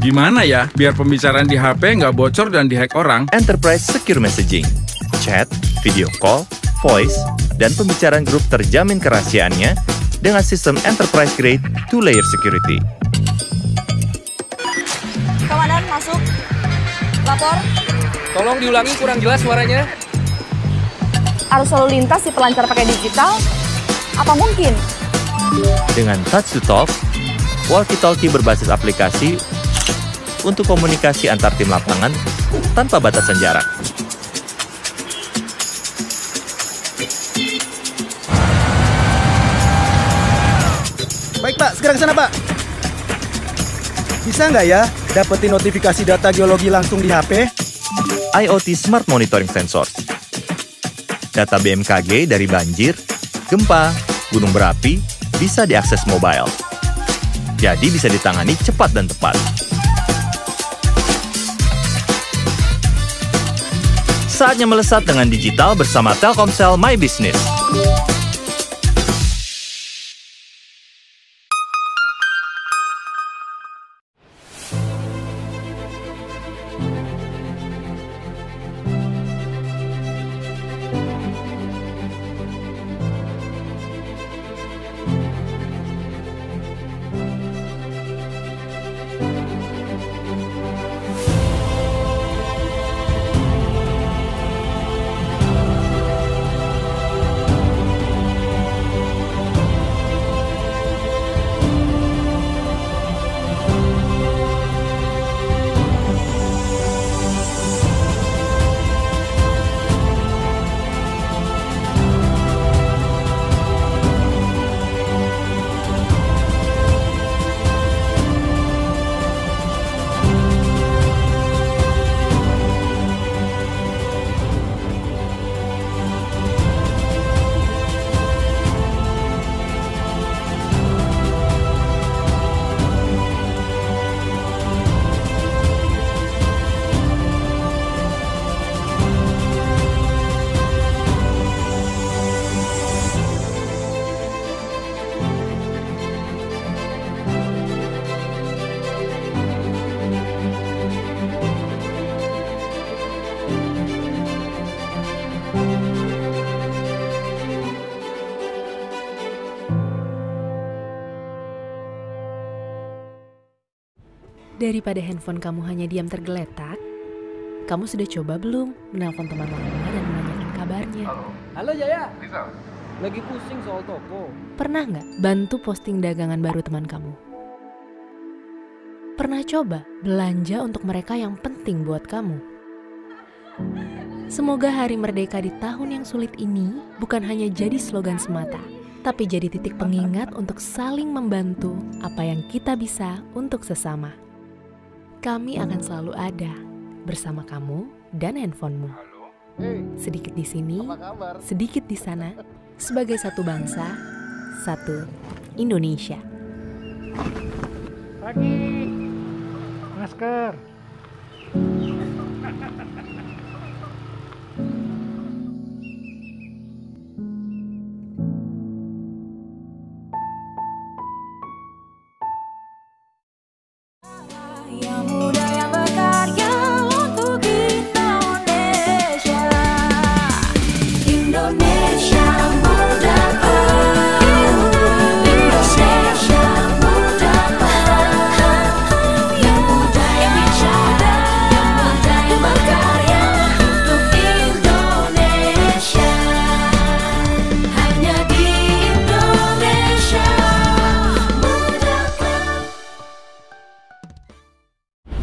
Gimana ya biar pembicaraan di HP nggak bocor dan dihack orang? Enterprise Secure Messaging, chat, video call, voice, dan pembicaraan grup terjamin kerahasiaannya dengan sistem Enterprise Grade 2-layer security. Komandan, masuk. Lapor. Tolong diulangi, kurang jelas suaranya. Arus lalu lintas si pelancar pakai digital? Apa mungkin? Dengan Touch to Talk, walkie-talkie berbasis aplikasi untuk komunikasi antar tim lapangan tanpa batasan jarak. Baik Pak, segera ke sana Pak. Bisa nggak ya dapetin notifikasi data geologi langsung di HP? IoT Smart Monitoring Sensors. Data BMKG dari banjir, gempa, gunung berapi bisa diakses mobile. Jadi bisa ditangani cepat dan tepat. Saatnya melesat dengan digital bersama Telkomsel My Business. Daripada handphone kamu hanya diam tergeletak, kamu sudah coba belum menelpon teman lama dan menanyakan kabarnya? Halo Jaya, lagi pusing soal toko. Pernah nggak bantu posting dagangan baru teman kamu? Pernah coba belanja untuk mereka yang penting buat kamu? Semoga Hari Merdeka di tahun yang sulit ini bukan hanya jadi slogan semata, tapi jadi titik pengingat untuk saling membantu apa yang kita bisa untuk sesama. Kami akan selalu ada bersama kamu dan handphonemu. Sedikit di sini, sedikit di sana, sebagai satu bangsa, satu Indonesia. Pagi, masker.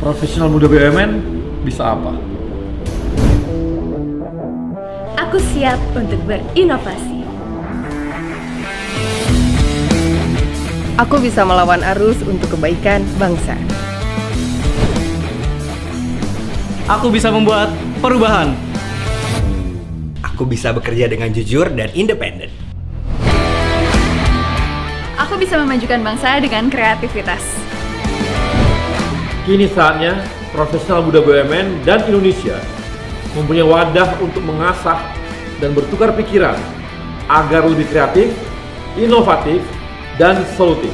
Profesional muda BUMN bisa apa? Aku siap untuk berinovasi. Aku bisa melawan arus untuk kebaikan bangsa. Aku bisa membuat perubahan. Aku bisa bekerja dengan jujur dan independen. Aku bisa memajukan bangsa dengan kreativitas. Kini saatnya profesional muda BUMN dan Indonesia mempunyai wadah untuk mengasah dan bertukar pikiran agar lebih kreatif, inovatif, dan solutif.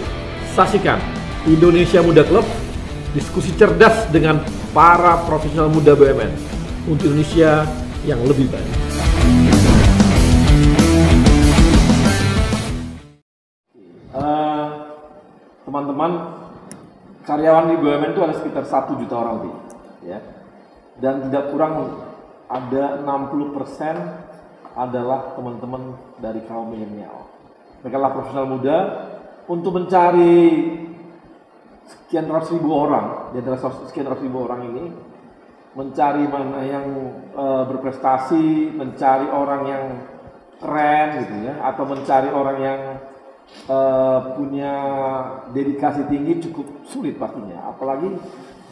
Saksikan Indonesia Muda Club, diskusi cerdas dengan para profesional muda BUMN untuk Indonesia yang lebih baik. Teman-teman, karyawan di BUMN itu ada sekitar 1 juta orang lebih, ya. Dan tidak kurang ada 60% adalah teman-teman dari kaum milenial. Mereka adalah profesional muda untuk mencari sekian ratus ribu orang, di antara sekian ratus ribu orang ini, mencari mana yang berprestasi, mencari orang yang keren gitu ya, atau mencari orang yang punya dedikasi tinggi cukup sulit pastinya, apalagi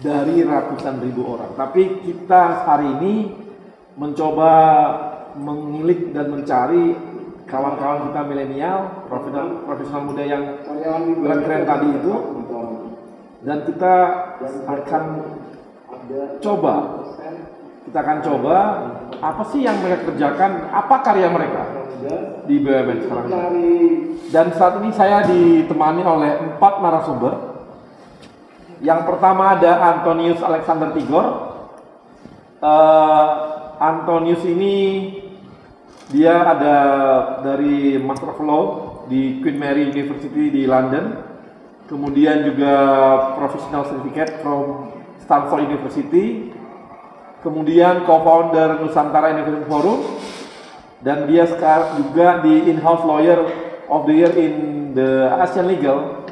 dari ratusan ribu orang. Tapi kita hari ini mencoba mengilik dan mencari kawan-kawan kita milenial, profesional muda yang keren-keren tadi itu, dan kita akan coba apa sih yang mereka kerjakan, apa karya mereka di BUMN sekarang. Dan saat ini saya ditemani oleh 4 narasumber. Yang pertama ada Antonius Alexander Tigor. Antonius ini dia ada dari Master of Law di Queen Mary University di London. Kemudian juga Professional Certificate from Stanford University. Kemudian co-founder Nusantara Innovation Forum. Dan dia sekarang juga di In-House Lawyer of the Year in the Asian Legal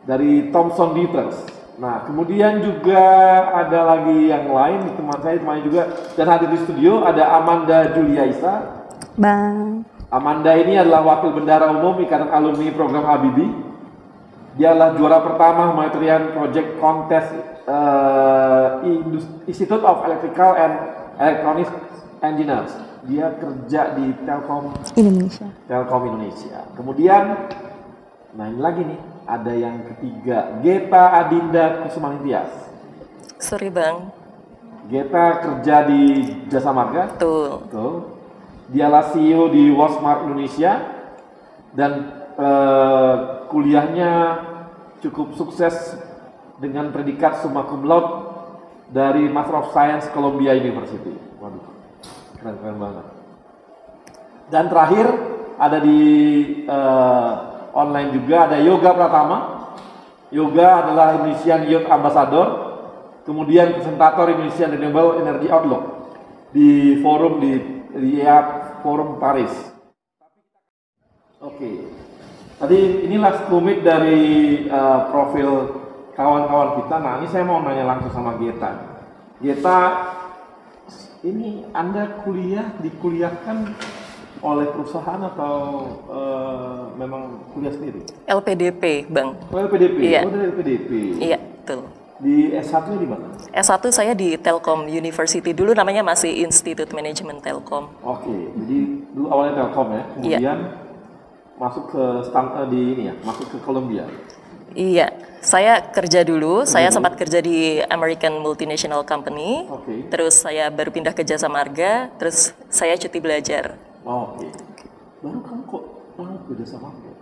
dari Thomson Reuters. Nah, kemudian juga ada lagi yang lain, teman saya temannya juga, dan hadir di studio ada Amanda Julia Isa. Bang. Amanda ini adalah Wakil Bendara Umum Ikatan Alumni Program Habibie. Dia adalah juara pertama humanitarian project contest Institute of Electrical and Electronics Engineers. Dia kerja di Telkom Indonesia. Kemudian, nah ini lagi nih, ada yang ketiga, Geta Adinda Kusumaningtyas. Sorry bang. Geta kerja di Jasa Marga. Betul. Dialah CEO di Walmart Indonesia dan kuliahnya cukup sukses dengan predikat summa cum laude dari Master of Science Columbia University. Waduh. Keren banget. Dan terakhir ada di online juga ada Yoga Pratama. Yoga adalah Indonesian Youth Ambassador, kemudian presentator Indonesian Renewable Energy Outlook di forum di Forum Paris. Oke. Tadi inilah sekelumit dari profil kawan-kawan kita. Nah, ini saya mau nanya langsung sama Geta. Geta, ini Anda dikuliahkan oleh perusahaan atau memang kuliah sendiri? LPDP, Bang. Oh, LPDP? Iya. Oh, dari LPDP? Iya, betul. Di S1-nya di mana? S1 saya di Telkom University, dulu namanya masih Institute Management Telkom. Oke, jadi dulu awalnya Telkom ya, kemudian masuk ke masuk ke Columbia. Iya, saya kerja dulu, saya sempat kerja di American Multinational Company, terus saya baru pindah ke Jasa Marga, terus saya cuti belajar. Oke. Baru kamu kok ke Jasa Marga?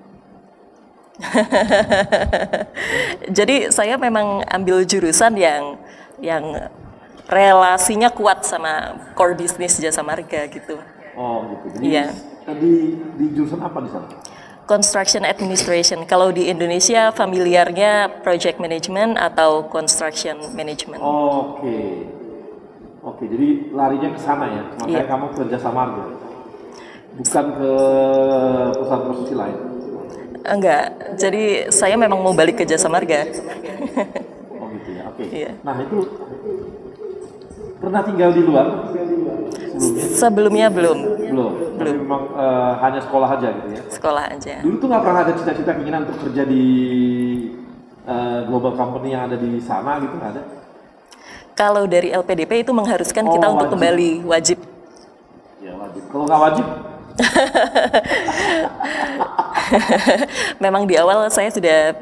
Jadi saya memang ambil jurusan yang relasinya kuat sama core bisnis Jasa Marga gitu. Oh gitu. Jadi iya. Di jurusan apa di sana? Construction Administration. Kalau di Indonesia familiarnya Project Management atau Construction Management. Oke. Oke, jadi larinya ke sana ya. Makanya kamu ke Jasa Marga. Bukan ke perusahaan konstruksi lain. Enggak. Jadi saya memang mau balik ke Jasa Marga. Oh gitu ya. Oke. Iya. Nah, itu pernah tinggal di luar sebelumnya? Belum. Tapi memang hanya sekolah aja gitu ya? Sekolah aja. Dulu tuh nggak pernah ada cita-cita keinginan untuk kerja di global company yang ada di sana gitu, nggak ada? Kalau dari LPDP itu mengharuskan kita untuk kembali, wajib. Ya wajib. Kalau nggak wajib? Memang di awal saya sudah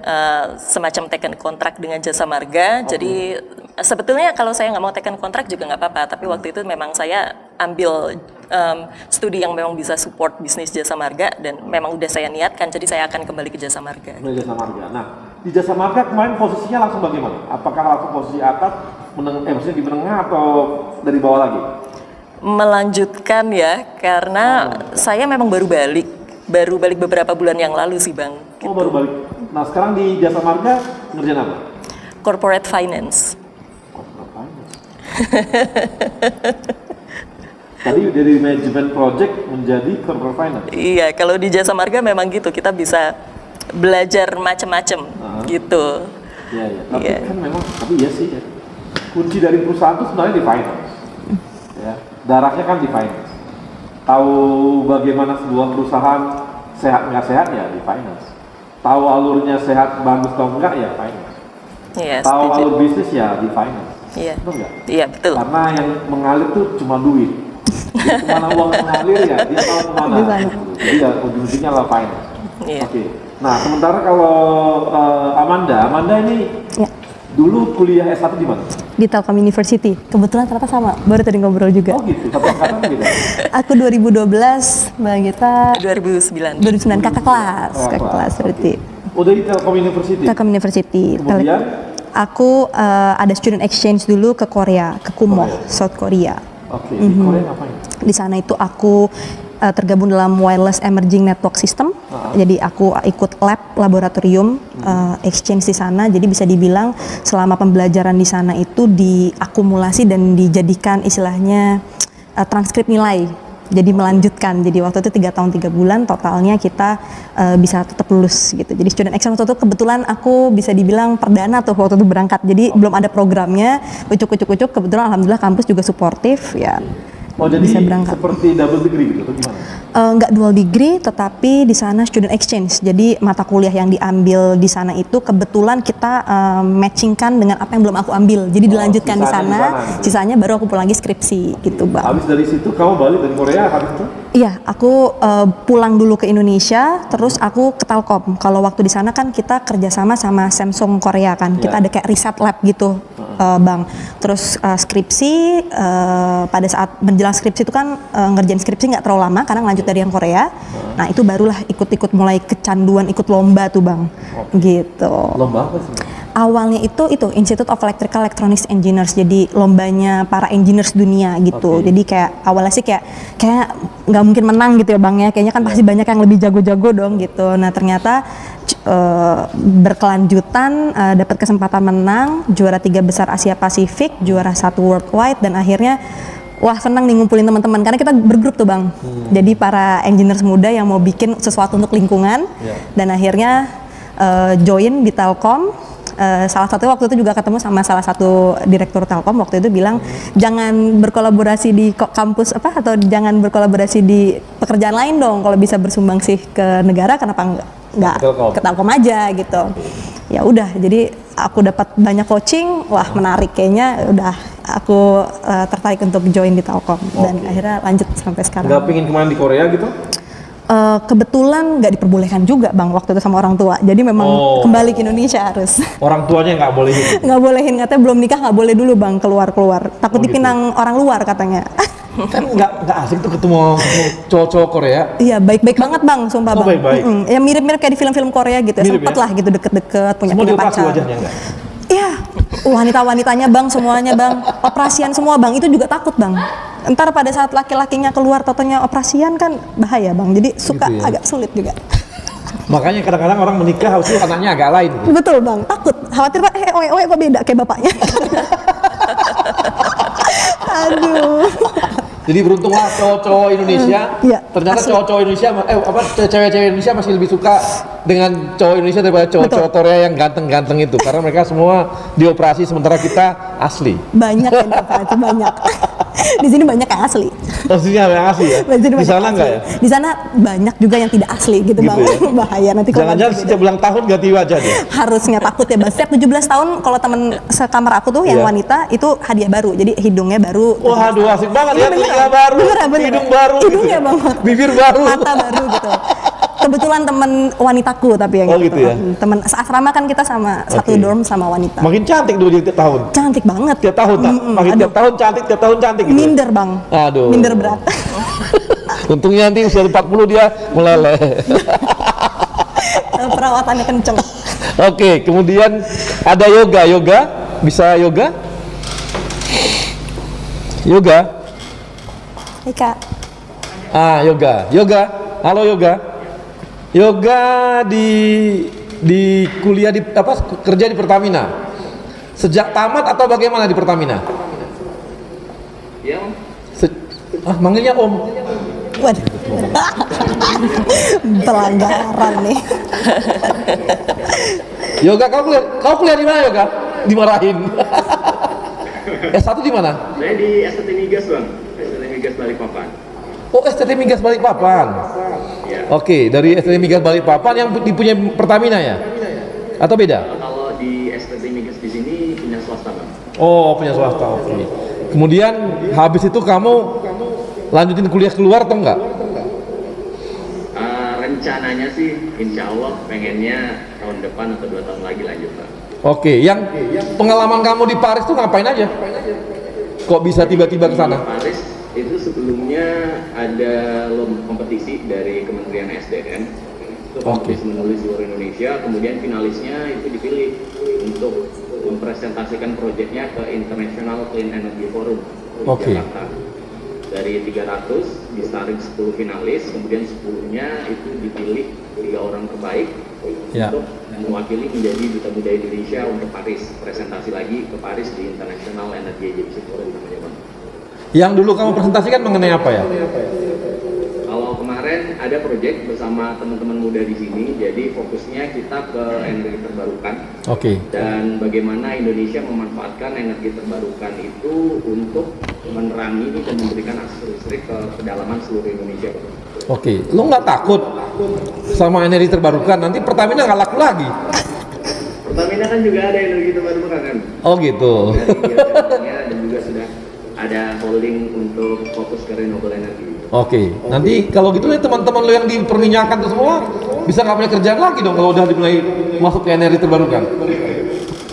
semacam taken kontrak dengan Jasa Marga, jadi sebetulnya kalau saya nggak mau taken kontrak juga nggak apa-apa, tapi waktu itu memang saya ambil studi yang memang bisa support bisnis Jasa Marga dan memang udah saya niatkan, jadi saya akan kembali ke Jasa Marga. Jasa Marga. Nah, di Jasa Marga kemarin posisinya langsung bagaimana? Apakah langsung posisi atas, maksudnya di menengah atau dari bawah lagi? Melanjutkan ya, karena saya memang baru balik beberapa bulan yang lalu sih Bang. Gitu. Oh baru balik. Nah sekarang di Jasa Marga ngerjain apa? Corporate Finance. Tadi dari manajemen project menjadi corporate finance. Iya, kalau di Jasa Marga memang gitu, kita bisa belajar macam-macam gitu. Iya, iya. Tapi kan memang, tapi iya sih ya. Kunci dari perusahaan itu sebenarnya di finance. Ya, darahnya kan di finance. Tahu bagaimana sebuah perusahaan sehat nggak sehat ya di finance. Tahu alurnya sehat bagus atau enggak ya finance. Iya, tahu alur bisnis ya di finance. Iya. Betul nggak? Iya betul. Karena yang mengalir tuh cuma duit. Jadi kemana uang mengalir ya dia tahu kemana. Jadi ya ujung-ujungnya lah finance. Iya. Oke. Nah sementara kalau Amanda ini dulu kuliah S1 di mana? Di Telkom University. Kebetulan ternyata sama. Baru tadi ngobrol juga. Oh gitu. Satu angkatan gitu. Aku 2012, Mbak Gita 2009. 2009 kakak kelas. Kakak kelas berarti. Oh dari Telkom University. Telkom University. Kemudian aku ada student exchange dulu ke Korea, ke Kumo, South Korea. Oke, di Korea ngapain? Di sana itu aku tergabung dalam Wireless Emerging Network System. Jadi aku ikut laboratorium exchange di sana. Jadi bisa dibilang selama pembelajaran di sana itu diakumulasi dan dijadikan istilahnya transkrip nilai. Jadi melanjutkan. Jadi waktu itu 3 tahun 3 bulan totalnya kita bisa tetap lulus gitu. Jadi student exchange waktu itu kebetulan aku bisa dibilang perdana tuh waktu itu berangkat. Jadi belum ada programnya, ucuk-ucuk kebetulan alhamdulillah kampus juga suportif ya. Oh jadi bisa berangkat. Seperti double degree gitu atau gimana? Nggak dual degree, tetapi di sana student exchange. Jadi mata kuliah yang diambil di sana itu kebetulan kita matchingkan dengan apa yang belum aku ambil. Jadi dilanjutkan di sana, gitu. Sisanya baru aku pulang lagi skripsi gitu Bang. Habis dari situ kamu balik dari Korea habis itu? Iya, aku pulang dulu ke Indonesia, terus aku ke Telkom. Kalau waktu di sana kan kita kerjasama sama Samsung Korea kan, kita ada kayak riset lab gitu, Bang. Terus skripsi, pada saat menjelang skripsi itu kan ngerjain skripsi nggak terlalu lama karena ngelanjut dari yang Korea. Nah itu barulah ikut mulai kecanduan ikut lomba tuh Bang, gitu. Lomba apa sih? Awalnya itu Institute of Electrical Electronics Engineers, jadi lombanya para engineers dunia gitu. Jadi kayak awalnya sih kayak nggak mungkin menang gitu ya Bang ya, kayaknya kan pasti banyak yang lebih jago-jago dong gitu. Nah ternyata berkelanjutan dapat kesempatan menang, juara 3 besar Asia Pasifik, juara 1 worldwide, dan akhirnya wah senang nih ngumpulin teman-teman karena kita bergrup tuh Bang. Jadi para engineers muda yang mau bikin sesuatu untuk lingkungan, dan akhirnya join di Telkom. Salah satu waktu itu juga ketemu sama salah satu direktur Telkom waktu itu bilang jangan berkolaborasi di kampus atau jangan berkolaborasi di pekerjaan lain dong, kalau bisa bersumbangsi ke negara kenapa nggak ke Telkom aja gitu. Ya udah, jadi aku dapat banyak coaching, wah menarik kayaknya, udah aku tertarik untuk join di Telkom dan akhirnya lanjut sampai sekarang. Nggak pingin kemana di Korea gitu? Kebetulan nggak diperbolehkan juga Bang waktu itu sama orang tua, jadi memang kembali ke Indonesia harus. Orang tuanya nggak bolehin? Nggak bolehin, katanya belum nikah nggak boleh dulu Bang keluar, takut dipinang orang luar katanya. Kan nggak asik tuh ketemu cowok-cowok Korea. Iya baik-baik banget Bang, sumpah Bang. Baik-baik. Ya mirip-mirip kayak di film-film Korea gitu, sempet lah gitu deket-deket punya pacar. Semua wajahnya nggak? Iya, wanita-wanitanya Bang, semuanya Bang, operasian semua Bang, itu juga takut Bang. Ntar pada saat laki-lakinya keluar totonya operasian kan bahaya Bang, jadi suka gitu ya? Agak sulit juga. Makanya kadang-kadang orang menikah harus anaknya agak lain. Betul Bang, takut, khawatir Pak, oe kok beda kayak bapaknya. Aduh. Jadi beruntunglah cowok-cowok Indonesia, ternyata cowok-cowok Indonesia, cewek-cewek Indonesia masih lebih suka dengan cowok Indonesia daripada cowok-cowok Korea yang ganteng-ganteng itu, karena mereka semua dioperasi sementara kita asli. Banyak yang dioperasi, banyak. Di sini banyak yang asli. Oh, di sini yang asli ya? Di sana enggak ya? Di sana banyak juga yang tidak asli gitu Bang. Ya? Bahaya nanti kalau jangan-jangan setiap ulang tahun ganti wajah deh. Harusnya takut ya Bang. Setiap 17 tahun kalau teman sekamar aku tuh yang wanita itu hadiah baru. Jadi hidungnya baru. Wah, aduh asik banget ya, telinga baru, hidung baru. Hidungnya Bang. Bibir baru. Mata baru gitu. Kebetulan temen wanitaku tapi yang Oh, gitu ya? Temen asrama kan kita sama satu dorm sama wanita. Makin cantik dulu tiap tahun. Cantik banget. Tiap tahun, makin tiap tahun cantik, tiap tahun cantik. Gitu. Minder bang. Aduh. Minder berat. Untungnya nanti usia 40 dia meleleh. Perawatannya kenceng. Oke, kemudian ada yoga. Bisa yoga? Yoga? Hai kak. Yoga. Halo yoga. Yoga di kuliah di kerja di Pertamina. Sejak tamat atau bagaimana di Pertamina? Ya. Manggilnya Om. Waduh. Pelanggaran nih. Yoga, kau kuliah di mana Yoga? Dimarahin. S1 di mana? Saya di STT Migas bang, STT Migas Balikpapan. Oh, STT Migas Balikpapan. Ya. Oke, dari STT Migas Balikpapan yang dipunya Pertamina ya? Atau beda? Kalau di STT Migas di sini punya swasta bang. Oh, punya swasta. Oke. Kemudian habis itu kamu lanjutin kuliah keluar atau enggak? Rencananya sih, insya Allah pengennya tahun depan atau 2 tahun lagi lanjut bang. Oke, yang pengalaman kamu di Paris tuh ngapain aja? Kok bisa tiba-tiba ke sana? Di Paris itu sebelumnya ada kompetisi dari Kementerian SDM. Itu kompetisi menulis seluruh Indonesia, kemudian finalisnya itu dipilih untuk mempresentasikan proyeknya ke International Clean Energy Forum di Jakarta. Dari 300 disaring 10 finalis, kemudian 10-nya itu dipilih 3 orang terbaik untuk mewakili menjadi duta muda Indonesia untuk Paris, presentasi lagi ke Paris di International Energy Agency Forum namanya bang. Yang dulu kamu presentasikan mengenai apa ya? Kalau kemarin ada proyek bersama teman-teman muda di sini, jadi fokusnya kita ke energi terbarukan. Dan bagaimana Indonesia memanfaatkan energi terbarukan itu untuk menerangi dan memberikan akses listrik ke pedalaman seluruh Indonesia. Lo nggak takut sama energi terbarukan? Nanti Pertamina nggak laku lagi. Pertamina kan juga ada energi terbarukan kan? Oh gitu. Dan juga sudah ada holding untuk fokus ke renewable energy. Nanti kalau gitu nih teman-teman lo yang di perminyakan itu semua bisa nggak punya kerjaan lagi dong kalau udah dimulai masuk ke energi terbarukan.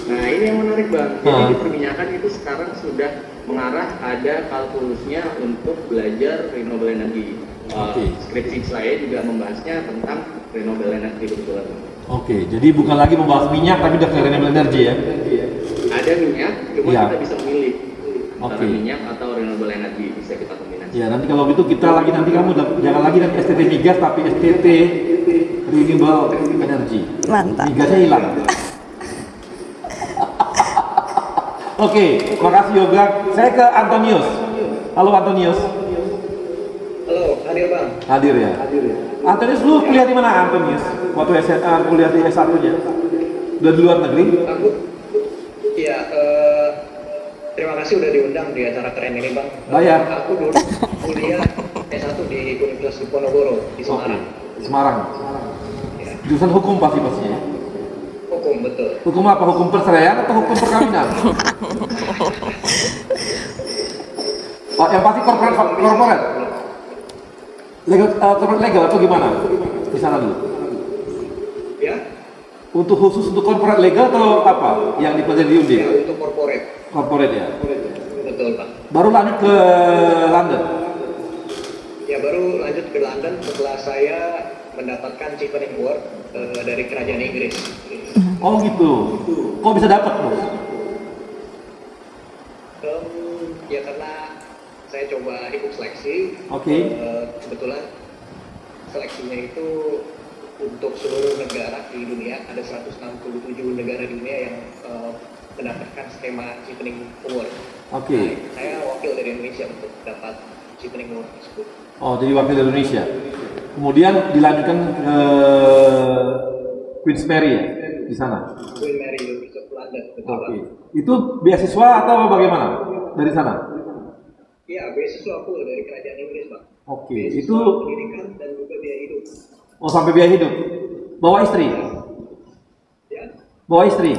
Nah ini yang menarik bang. Jadi di perminyakan itu sekarang sudah mengarah ada kalkulusnya untuk belajar renewable energy. Skripsi saya juga membahasnya tentang renewable energy kebetulan. Jadi bukan lagi membahas minyak tapi udah ke renewable energy ya? Ada minyak, cuma kita bisa memilih antara minyak atau renewable energy bisa kita kombinasi. Ya nanti kalau gitu kita lagi nanti kamu jangan lagi nanti STT Migas tapi STT Renewable Energy. Mantap. Migasnya hilang. Makasih Yoga. Saya ke Antonius. Halo Antonius. Halo, hadir bang. Hadir ya. Antonius, lu kuliah di mana Antonius? Waktu SMA kuliah di S1-nya? Udah di luar negeri? Iya, terima kasih udah diundang di acara keren ini bang. Bayar. Aku dulu kuliah S1 di Universitas Diponegoro di Semarang. Semarang. Jurusan hukum pastinya. Hukum betul. Hukum apa? Hukum perceraian atau hukum perkawinan? Yang pasti korporat. Legal atau gimana? Di sana dulu. Ya. Untuk khusus untuk korporat legal atau apa? Yang dipelajari di Undip? Ya, untuk korporat ya. Betul pak. Baru lanjut ke London. Ya baru lanjut ke London setelah saya mendapatkan Chevening Award dari kerajaan Inggris. Oh gitu. Kok bisa dapat bos? Ya karena saya coba ikut seleksi. Kebetulan seleksinya itu untuk seluruh negara di dunia, ada 167 negara di dunia yang mendapatkan skema Chevening Award. Saya wakil dari Indonesia untuk dapat Chevening Award tersebut. Jadi wakil dari Indonesia. Kemudian dilanjutkan ke Queen's Mary ya di sana. Queen Mary University of London, betul. Itu beasiswa atau bagaimana dari sana? Iya, beasiswa full dari kerajaan Inggris, Pak. Itu pendidikan dan juga biaya hidup. Sampai biaya hidup. Bawa istri? Ya. Bawa istri?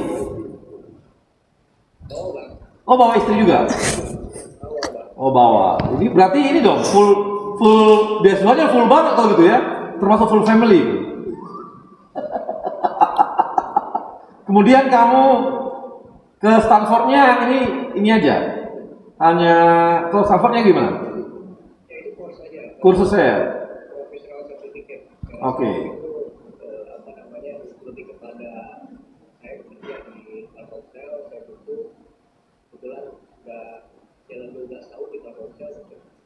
Bawa, Bang. Bawa istri juga? Bawa. Ini berarti ini dong full beasiswanya full banget kalau gitu ya, termasuk full family. Kemudian kamu ke Stanfordnya ini aja. Hanya ke Stanfordnya gimana? Kursusnya ya? Oke. Lebih kepada saya bekerja di Telkomsel, saya butuh kebetulan sudah jalan 12 tahun di Telkomsel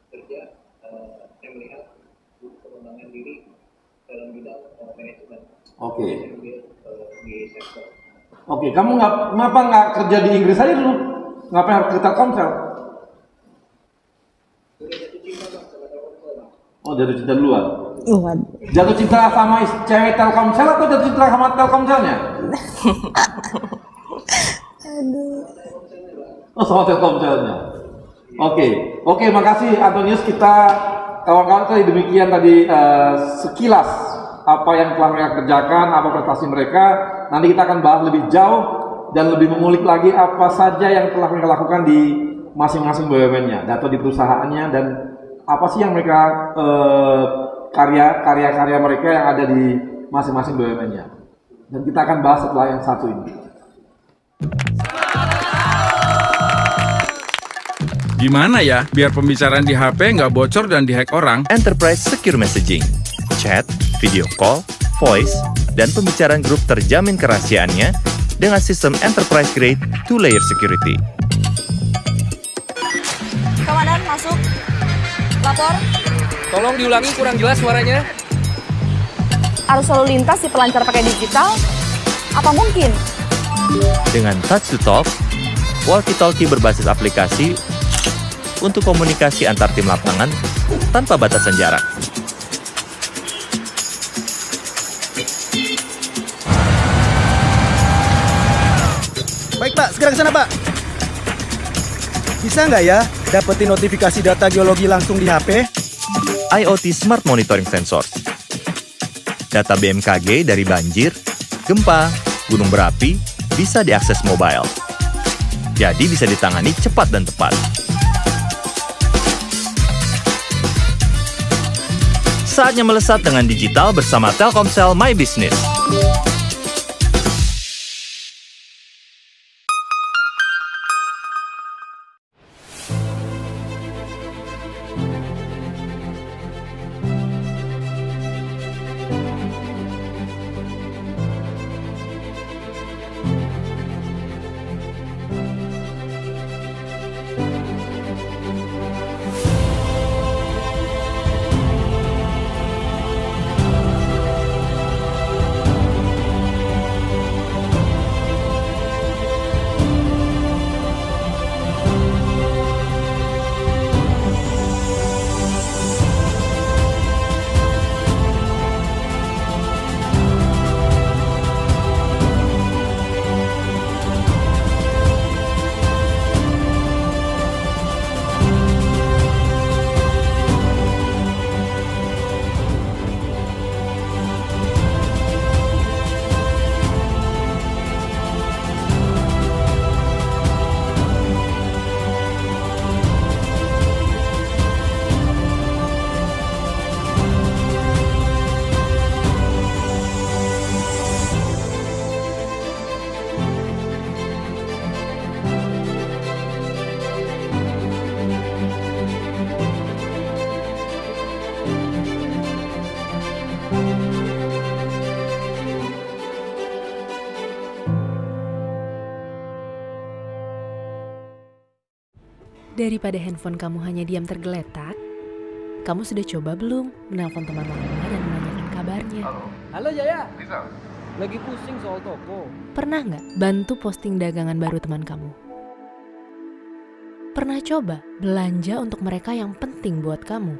kerja, saya melihat pengembangan diri dalam bidang manajemen. Oke. Di sektor. Oke, kamu kenapa nggak kerja di Inggris aja dulu? Ngapain harus ke Telkomsel? Oh, jatuh cinta duluan. Jatuh cinta sama cewek Telkomsel atau jatuh cinta sama Telkomselnya? Oh, sama Telkomselnya. Oke, makasih Antonius. Kita kawan-kawan tadi demikian tadi sekilas apa yang telah mereka kerjakan, apa prestasi mereka. Nanti kita akan bahas lebih jauh dan lebih mengulik lagi apa saja yang telah mereka lakukan di masing-masing BUMN-nya, atau di perusahaannya, dan apa sih yang mereka karya-karya mereka yang ada di masing-masing BUMN-nya. Dan kita akan bahas setelah yang satu ini. Gimana ya biar pembicaraan di HP nggak bocor dan dihack orang? Enterprise Secure Messaging, chat, video call, voice, dan pembicaraan grup terjamin kerahasiaannya dengan sistem enterprise grade 2-layer security. Komandan, masuk. Lapor. Tolong diulangi, kurang jelas suaranya. Arus lalu lintas di pelancar pakai digital? Apa mungkin? Dengan touch to talk, walkie-talkie berbasis aplikasi untuk komunikasi antar tim lapangan tanpa batasan jarak. Baik Pak, segera ke sana Pak. Bisa nggak ya dapetin notifikasi data geologi langsung di HP? IoT Smart Monitoring Sensors. Data BMKG dari banjir, gempa, gunung berapi bisa diakses mobile. Jadi bisa ditangani cepat dan tepat. Saatnya melesat dengan digital bersama Telkomsel My Business. Daripada handphone kamu hanya diam tergeletak, kamu sudah coba belum menelpon teman lama dan menanyakan kabarnya? Halo Jaya, lagi pusing soal toko. Pernah nggak bantu posting dagangan baru teman kamu? Pernah coba belanja untuk mereka yang penting buat kamu?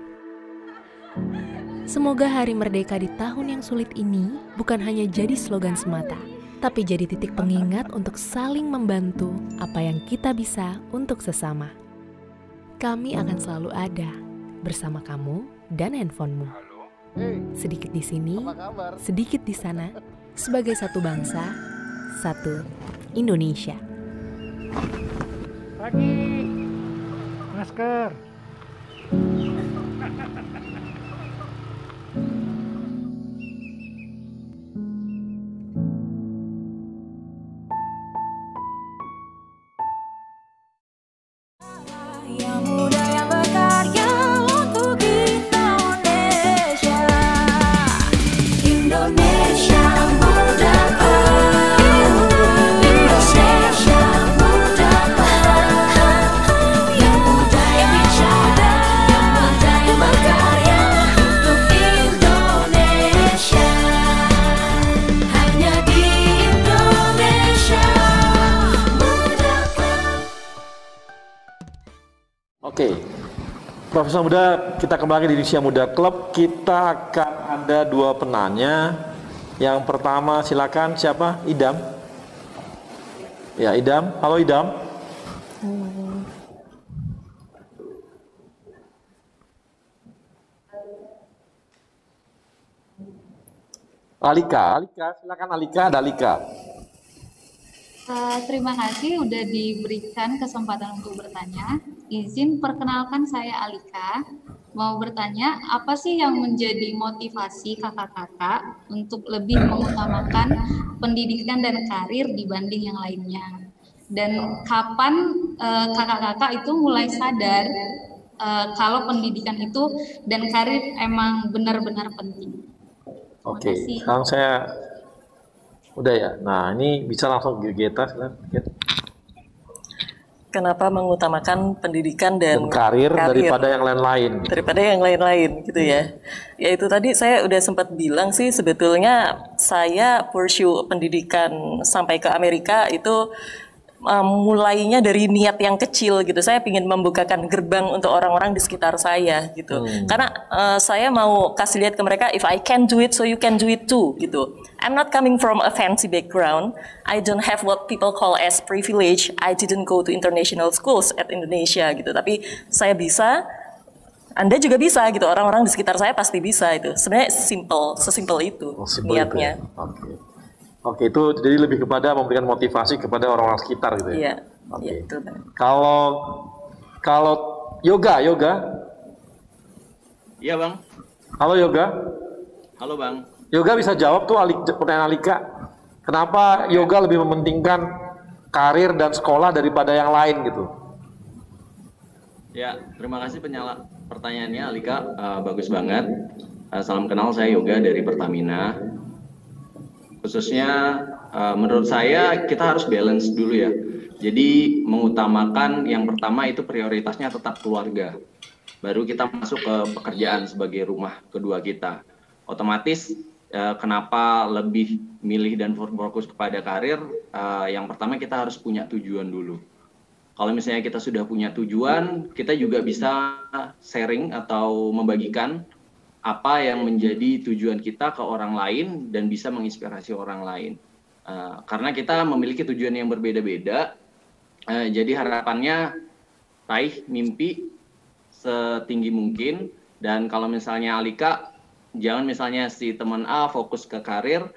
Semoga Hari Merdeka di tahun yang sulit ini bukan hanya jadi slogan semata, tapi jadi titik pengingat untuk saling membantu apa yang kita bisa untuk sesama. Kami akan selalu ada bersama kamu dan handphonemu. Sedikit di sini, sedikit di sana, sebagai satu bangsa, satu Indonesia. Pagi, masker. Oke. Profesor Muda, kita kembali di Indonesia Muda Club. Kita akan ada 2 penanya. Yang pertama silakan, siapa? Idam. Ya, Idam. Halo Idam. Alika, silakan Alika, ada Alika. Terima kasih udah diberikan kesempatan untuk bertanya. Izin perkenalkan saya Alika. Mau bertanya, apa sih yang menjadi motivasi kakak-kakak untuk lebih mengutamakan pendidikan dan karir dibanding yang lainnya? Dan kapan kakak-kakak itu mulai sadar kalau pendidikan itu dan karir emang benar-benar penting? Oke, sekarang saya udah ya. Nah, ini bisa langsung Geta. Kenapa mengutamakan pendidikan dan karir daripada yang lain-lain? Daripada yang lain-lain, gitu ya. Ya itu tadi saya udah sempat bilang sih, sebetulnya saya pursue pendidikan sampai ke Amerika itu mulainya dari niat yang kecil gitu. Saya ingin membukakan gerbang untuk orang-orang di sekitar saya gitu. Karena saya mau kasih lihat ke mereka, if I can do it, so you can do it too gitu. I'm not coming from a fancy background. I don't have what people call as privilege. I didn't go to international schools at Indonesia gitu. Tapi saya bisa, Anda juga bisa gitu. Orang-orang di sekitar saya pasti bisa itu. Sebenarnya sesimpel itu niatnya. Itu ya? Oke, itu jadi lebih kepada memberikan motivasi kepada orang-orang sekitar gitu ya. Iya. Oke. Iya, itu. Kalau Yoga. Iya, Bang. Halo Yoga. Halo, Bang. Yoga bisa jawab tuh pertanyaan Alika. Kenapa Yoga lebih mementingkan karir dan sekolah daripada yang lain gitu? Ya, terima kasih pertanyaannya Alika. Bagus banget. Salam kenal, saya Yoga dari Pertamina. Khususnya menurut saya kita harus balance dulu ya. Jadi mengutamakan yang pertama itu prioritasnya tetap keluarga. Baru kita masuk ke pekerjaan sebagai rumah kedua kita. Otomatis kenapa lebih milih dan fokus kepada karir? Yang pertama kita harus punya tujuan dulu. Kalau misalnya kita sudah punya tujuan, kita juga bisa sharing atau membagikan apa yang menjadi tujuan kita ke orang lain dan bisa menginspirasi orang lain. Karena kita memiliki tujuan yang berbeda-beda, jadi harapannya raih mimpi setinggi mungkin. Dan kalau misalnya Alika, jangan misalnya si teman A fokus ke karir,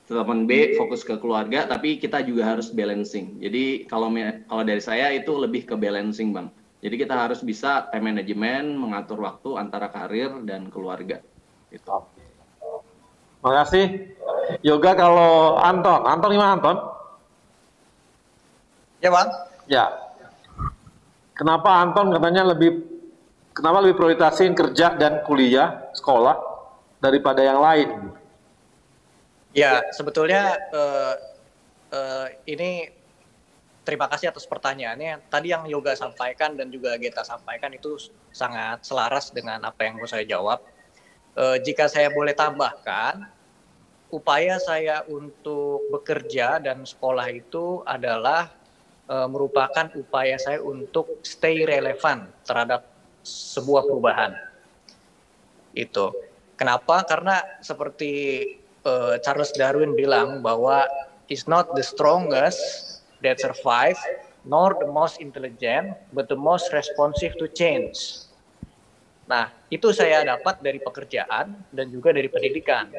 teman B fokus ke keluarga, tapi kita juga harus balancing. Jadi kalau dari saya itu lebih ke balancing, Bang. Jadi kita harus bisa time management, mengatur waktu antara karir dan keluarga. Gitu. Makasih. Yoga, kalau Anton gimana Anton? Ya Bang. Ya. Kenapa Anton katanya lebih prioritasin kerja dan kuliah, sekolah daripada yang lain? Ya, sebetulnya ini terima kasih atas pertanyaannya. Tadi yang Yoga sampaikan dan juga Geta sampaikan itu sangat selaras dengan apa yang mau saya jawab. Jika saya boleh tambahkan, upaya saya untuk bekerja dan sekolah itu adalah merupakan upaya saya untuk stay relevan terhadap sebuah perubahan. Itu. Kenapa? Karena seperti Charles Darwin bilang bahwa is not the strongest that survive, nor the most intelligent, but the most responsive to change. Nah, itu saya dapat dari pekerjaan dan juga dari pendidikan.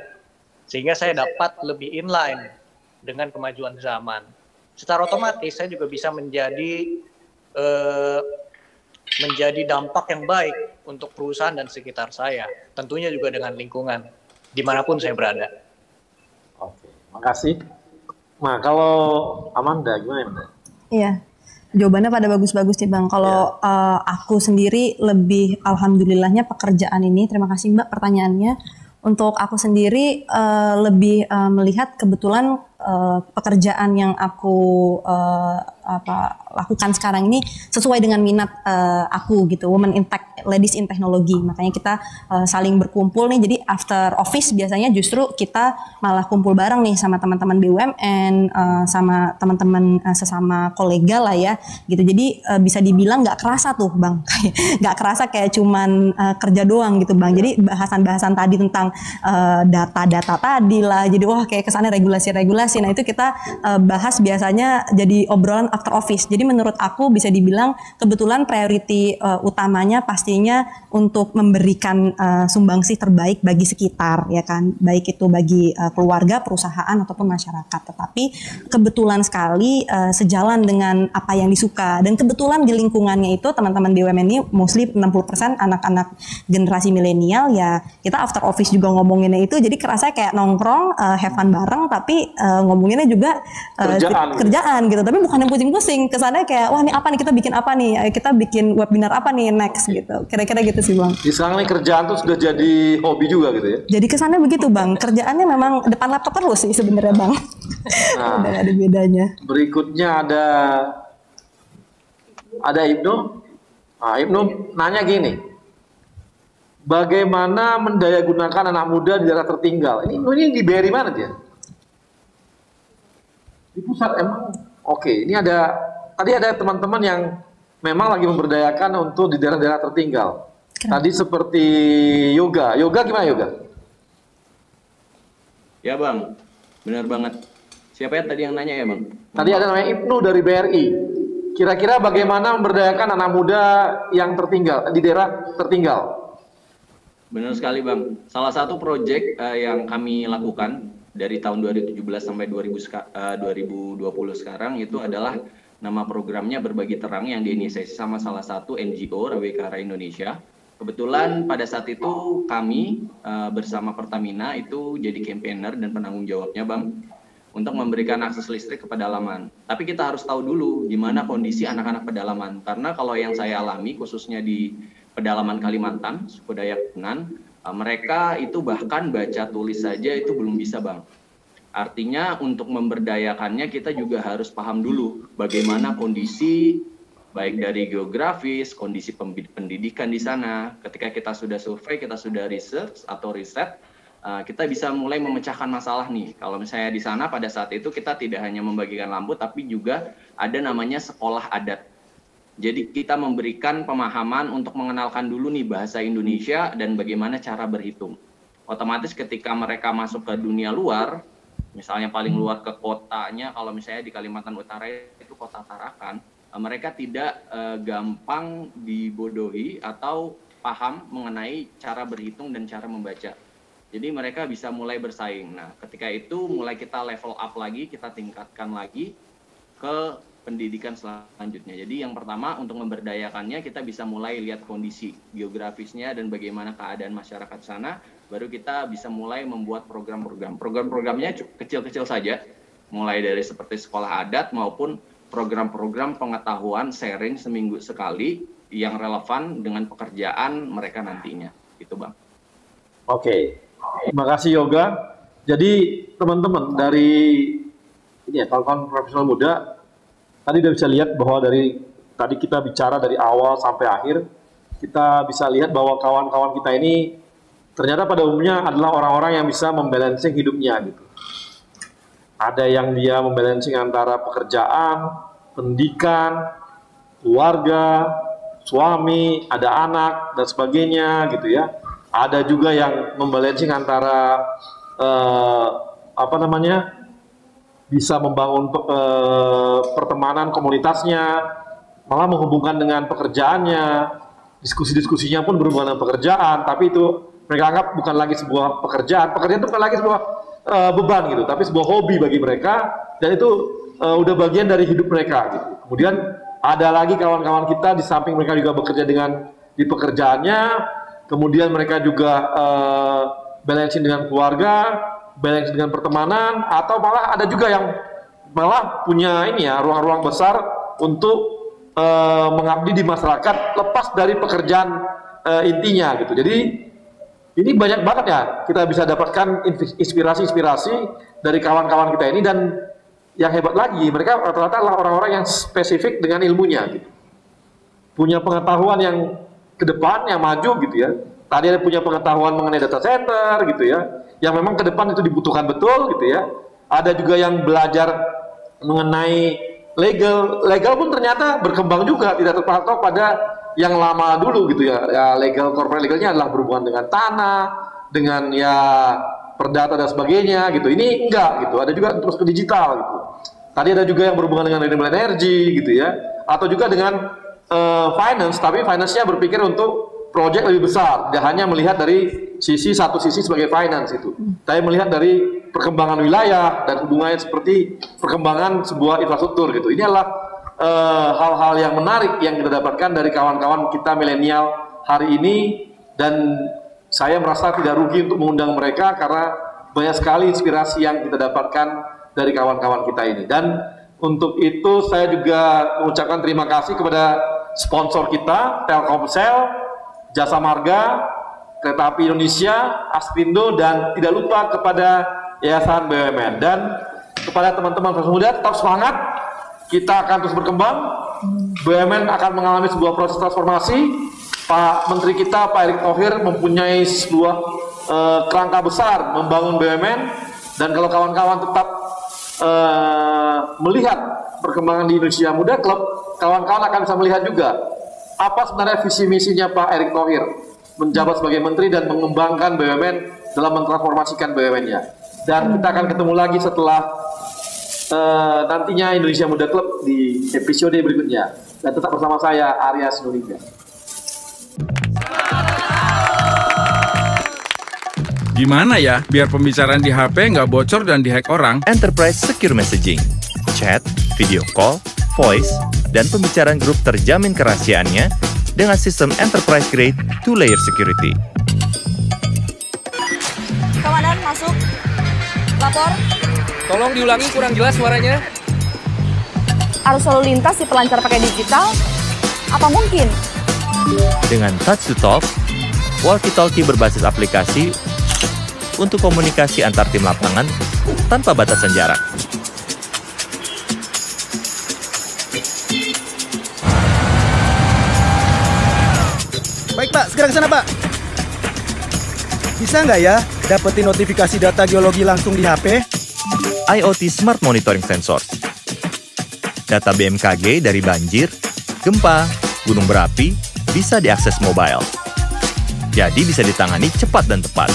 Sehingga saya dapat lebih inline dengan kemajuan zaman. Secara otomatis saya juga bisa menjadi dampak yang baik untuk perusahaan dan sekitar saya. Tentunya juga dengan lingkungan, dimanapun saya berada. Oke, makasih. Nah, kalau Amanda gimana? Iya, jawabannya pada bagus-bagus nih Bang. Kalau aku sendiri lebih alhamdulillahnya pekerjaan ini, terima kasih Mbak pertanyaannya. Untuk aku sendiri lebih melihat kebetulan pekerjaan yang aku lakukan sekarang ini sesuai dengan minat aku gitu, Women in Tech, Ladies in Technology. Makanya kita saling berkumpul nih. Jadi after office biasanya justru kita malah kumpul bareng nih sama teman-teman BUMN, sama teman-teman sesama kolega lah ya gitu. Jadi bisa dibilang nggak kerasa tuh Bang, nggak kerasa kayak cuman kerja doang gitu Bang. Jadi bahasan-bahasan tadi tentang data-data tadi lah. Jadi wah kayak kesannya regulasi-regulasi. Nah itu kita bahas biasanya jadi obrolan after office. Jadi menurut aku bisa dibilang kebetulan priority utamanya pastinya untuk memberikan sumbangsih terbaik bagi sekitar ya kan, baik itu bagi keluarga, perusahaan ataupun masyarakat. Tetapi kebetulan sekali sejalan dengan apa yang disuka, dan kebetulan di lingkungannya itu teman-teman BUMN ini mostly 60% anak-anak generasi milenial ya. Kita after office juga ngomonginnya itu, jadi kerasa kayak nongkrong, have fun bareng, tapi ngomonginnya juga kerjaan gitu. Tapi bukan yang pusing-pusing, kesannya kayak wah ini apa nih, kita bikin apa nih, kita bikin webinar apa nih next gitu. Kira-kira gitu sih Bang. Di sekarang nih kerjaan tuh sudah jadi hobi juga gitu ya. Jadi kesannya begitu Bang. Kerjaannya memang depan laptop terus sih sebenarnya Bang. Nah, udah ada bedanya. Berikutnya ada Ibnu. Nah, Ibnu nanya gini. Bagaimana mendayagunakan anak muda di daerah tertinggal? Ini di BRI mana dia? Di pusat emang. Oke, ini tadi ada teman-teman yang memang lagi memberdayakan untuk di daerah-daerah tertinggal. Tadi seperti yoga gimana yoga? Ya Bang, benar banget. Siapa ya tadi yang nanya ya Bang? Tadi ada namanya Ibnu dari BRI. Kira-kira bagaimana memberdayakan anak muda yang tertinggal, di daerah tertinggal? Benar sekali Bang. Salah satu proyek yang kami lakukan dari tahun 2017 sampai 2020 sekarang itu adalah nama programnya Berbagi Terang yang diinisiasi sama salah satu NGO Rawekara Indonesia. Kebetulan pada saat itu kami bersama Pertamina itu jadi campaigner dan penanggung jawabnya Bang untuk memberikan akses listrik ke pedalaman. Tapi kita harus tahu dulu gimana kondisi anak-anak pedalaman, karena kalau yang saya alami khususnya di pedalaman Kalimantan, suku Dayak Punan, mereka itu bahkan baca tulis saja itu belum bisa Bang. Artinya untuk memberdayakannya kita juga harus paham dulu bagaimana kondisi baik dari geografis, kondisi pendidikan di sana. Ketika kita sudah survei, kita sudah research atau riset, kita bisa mulai memecahkan masalah nih. Kalau misalnya di sana pada saat itu kita tidak hanya membagikan lampu, tapi juga ada namanya sekolah adat. Jadi kita memberikan pemahaman untuk mengenalkan dulu nih bahasa Indonesia dan bagaimana cara berhitung. Otomatis ketika mereka masuk ke dunia luar, misalnya paling luar ke kotanya, kalau misalnya di Kalimantan Utara itu kota Tarakan, mereka tidak gampang dibodohi atau paham mengenai cara berhitung dan cara membaca. Jadi mereka bisa mulai bersaing. Nah, ketika itu mulai kita level up lagi, kita tingkatkan lagi ke pendidikan selanjutnya. Jadi yang pertama untuk memberdayakannya kita bisa mulai lihat kondisi geografisnya dan bagaimana keadaan masyarakat sana, baru kita bisa mulai membuat program-program. Program-programnya kecil-kecil saja, mulai dari seperti sekolah adat maupun program-program pengetahuan sharing seminggu sekali yang relevan dengan pekerjaan mereka nantinya. Gitu Bang. Oke, terima kasih Yoga. Jadi teman-teman dari ini ya, kawan-kawan profesional muda, tadi udah bisa lihat bahwa dari tadi kita bicara dari awal sampai akhir, kita bisa lihat bahwa kawan-kawan kita ini ternyata pada umumnya adalah orang-orang yang bisa membalancing hidupnya gitu. Ada yang dia membalancing antara pekerjaan, pendidikan, keluarga, suami, ada anak dan sebagainya gitu ya. Ada juga yang membalancing antara bisa membangun pertemanan komunitasnya, malah menghubungkan dengan pekerjaannya, diskusi-diskusinya pun berhubungan dengan pekerjaan, tapi itu mereka anggap bukan lagi sebuah pekerjaan itu bukan lagi sebuah beban gitu, tapi sebuah hobi bagi mereka, dan itu udah bagian dari hidup mereka gitu. Kemudian ada lagi kawan-kawan kita di samping mereka juga bekerja di pekerjaannya, kemudian mereka juga balancing dengan keluarga, balance dengan pertemanan, atau malah ada juga yang malah punya ruang-ruang besar untuk mengabdi di masyarakat lepas dari pekerjaan intinya gitu. Jadi Ini banyak banget ya kita bisa dapatkan inspirasi-inspirasi dari kawan-kawan kita ini, dan yang hebat lagi mereka rata-rata adalah orang-orang yang spesifik dengan ilmunya gitu. Punya pengetahuan yang ke depan, yang maju gitu ya. Tadi ada punya pengetahuan mengenai data center gitu ya, yang memang ke depan itu dibutuhkan betul gitu ya. Ada juga yang belajar mengenai legal pun ternyata berkembang juga, tidak terpatok pada yang lama dulu gitu ya. Ya legal, corporate legalnya adalah berhubungan dengan tanah, dengan ya perdata dan sebagainya gitu. Ini enggak gitu, ada juga terus ke digital gitu. Tadi ada juga yang berhubungan dengan renewable energy gitu ya, atau juga dengan finance, tapi finance-nya berpikir untuk proyek lebih besar, tidak hanya melihat dari satu sisi sebagai finance itu, tapi melihat dari perkembangan wilayah dan hubungannya seperti perkembangan sebuah infrastruktur gitu. Ini adalah hal-hal yang menarik yang kita dapatkan dari kawan-kawan kita milenial hari ini, dan saya merasa tidak rugi untuk mengundang mereka karena banyak sekali inspirasi yang kita dapatkan dari kawan-kawan kita ini. Dan untuk itu saya juga mengucapkan terima kasih kepada sponsor kita, Telkomsel, Jasa Marga, Kereta Api Indonesia, Aspindo, dan tidak lupa kepada Yayasan BUMN. Dan kepada teman-teman Fraksi Muda, tetap semangat, kita akan terus berkembang. BUMN akan mengalami sebuah proses transformasi. Pak Menteri kita, Pak Erick Thohir, mempunyai sebuah kerangka besar membangun BUMN, dan kalau kawan-kawan tetap melihat perkembangan di Indonesia Muda Club, kawan-kawan akan bisa melihat juga apa sebenarnya visi misinya Pak Erick Thohir menjabat sebagai menteri dan mengembangkan BUMN dalam mentransformasikan BUMN-nya. Dan kita akan ketemu lagi setelah nantinya Indonesia Muda Club di episode berikutnya. Dan tetap bersama saya, Arya Sinulinga. Gimana ya biar pembicaraan di HP nggak bocor dan dihack orang? Enterprise Secure Messaging, chat, video call, voice, dan pembicaraan grup terjamin kerahasiaannya dengan sistem enterprise grade 2-layer security. Komandan, masuk. Lapor. Tolong diulangi, kurang jelas suaranya. Arus lalu lintas di pelancar pakai digital? Apa mungkin? Dengan touch to talk, walkie-talkie berbasis aplikasi untuk komunikasi antar tim lapangan tanpa batasan jarak. Baik Pak, segera ke sana Pak. Bisa nggak ya dapetin notifikasi data geologi langsung di HP? IoT Smart Monitoring Sensors. Data BMKG dari banjir, gempa, gunung berapi bisa diakses mobile. Jadi bisa ditangani cepat dan tepat.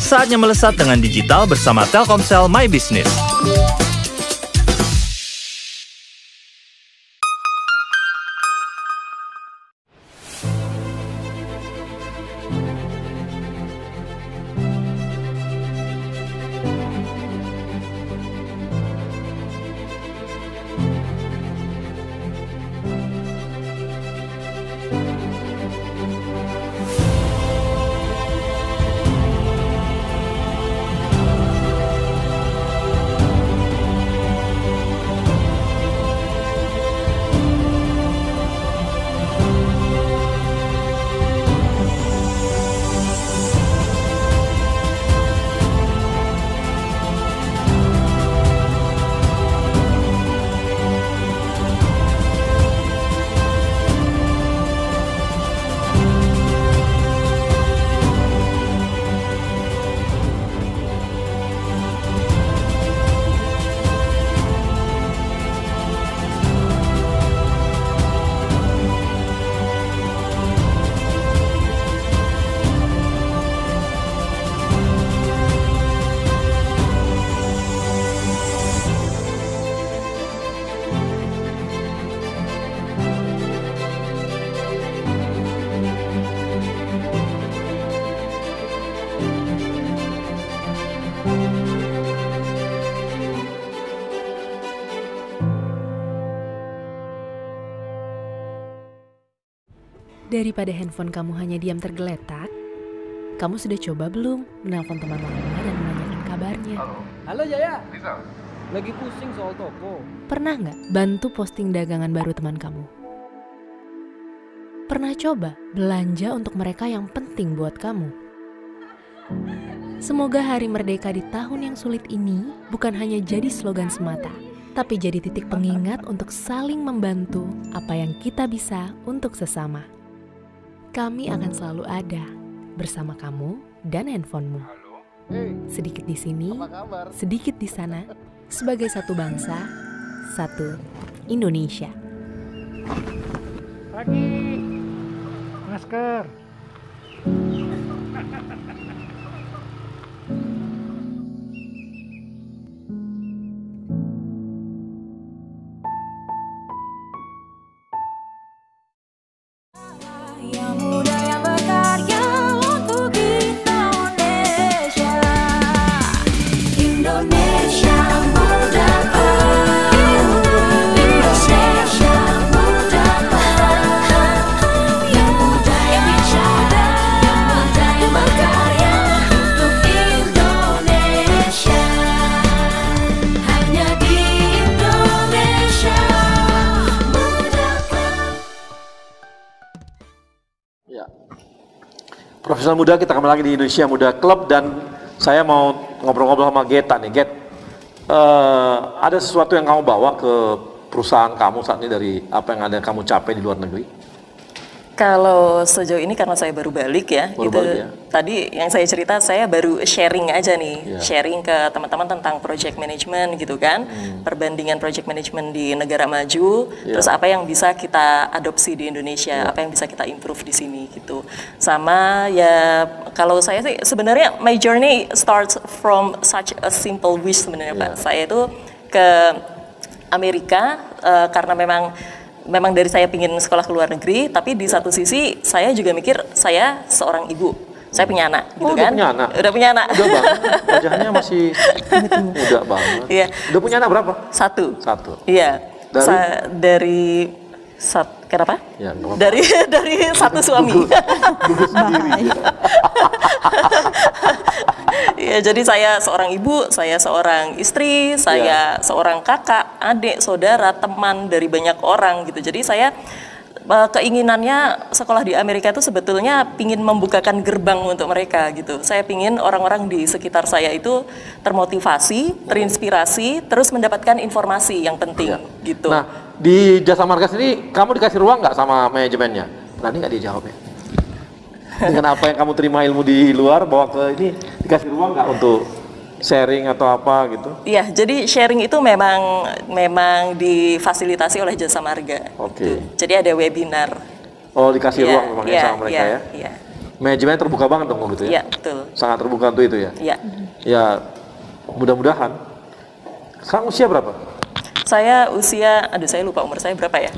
Saatnya melesat dengan digital bersama Telkomsel My Business. Daripada handphone kamu hanya diam tergeletak, kamu sudah coba belum menelpon teman lama dan menanyakan kabarnya? Halo Jaya, lagi pusing soal toko. Pernah nggak bantu posting dagangan baru teman kamu? Pernah coba belanja untuk mereka yang penting buat kamu? Semoga Hari Merdeka di tahun yang sulit ini bukan hanya jadi slogan semata, tapi jadi titik pengingat untuk saling membantu apa yang kita bisa untuk sesama. Kami akan selalu ada bersama kamu dan handphonemu. Sedikit di sini, sedikit di sana, sebagai satu bangsa, satu Indonesia. Pagi, masker. Yang muda yang berkarya untuk Indonesia. Indonesia muda. Indonesia muda. Yang muda yang bicara, yang muda yang berkarya untuk Indonesia. Hanya di Indonesia muda. Ya. Profesional muda, kita kembali lagi di Indonesia Muda Club dan saya mau ngobrol-ngobrol sama Geta nih. Get, ada sesuatu yang kamu bawa ke perusahaan kamu saat ini dari apa yang ada kamu capai di luar negeri? Kalau sejauh ini karena saya baru balik ya, Baru itu balik ya. tadi yang saya cerita saya baru sharing aja nih, Iya. sharing ke teman-teman tentang project management gitu kan, perbandingan project management di negara maju, Iya. terus apa yang bisa kita adopsi di Indonesia, apa yang bisa kita improve di sini gitu. Sama ya kalau saya sih sebenarnya my journey starts from such a simple wish sebenarnya Pak. Saya itu ke Amerika karena memang dari saya pingin sekolah ke luar negeri, tapi di satu sisi saya juga mikir saya seorang ibu, saya punya anak, gitu Oh, kan? udah punya anak? Udah punya anak. Udah banget, wajahnya masih muda banget. Iya. Udah punya anak berapa? Satu. Satu. Iya. Dari? Kenapa? Ya, nggak apa-apa. Dari satu suami. Gugus sendiri. Ya, jadi saya seorang ibu, saya seorang istri, saya seorang kakak, adik, saudara, teman dari banyak orang gitu. Jadi saya keinginannya sekolah di Amerika itu sebetulnya pingin membukakan gerbang untuk mereka gitu. Saya pingin orang-orang di sekitar saya itu termotivasi, terinspirasi, terus mendapatkan informasi yang penting gitu. Nah, di Jasa Marga sendiri kamu dikasih ruang nggak sama manajemennya? Berani nggak dijawabnya? Dengan apa yang kamu terima ilmu di luar, bawa ke ini, dikasih ruang nggak untuk sharing atau apa gitu? Iya, jadi sharing itu memang difasilitasi oleh Jasa Marga. Oke. Jadi ada webinar. Oh, dikasih Iya, ruang memang iya, sama mereka iya, ya? Iya. Manajemennya terbuka banget dong gitu ya? Iya, betul. Sangat terbuka untuk itu ya? Iya. Ya, mudah-mudahan. Sekarang usia berapa? Saya usia, aduh saya lupa umur saya berapa ya?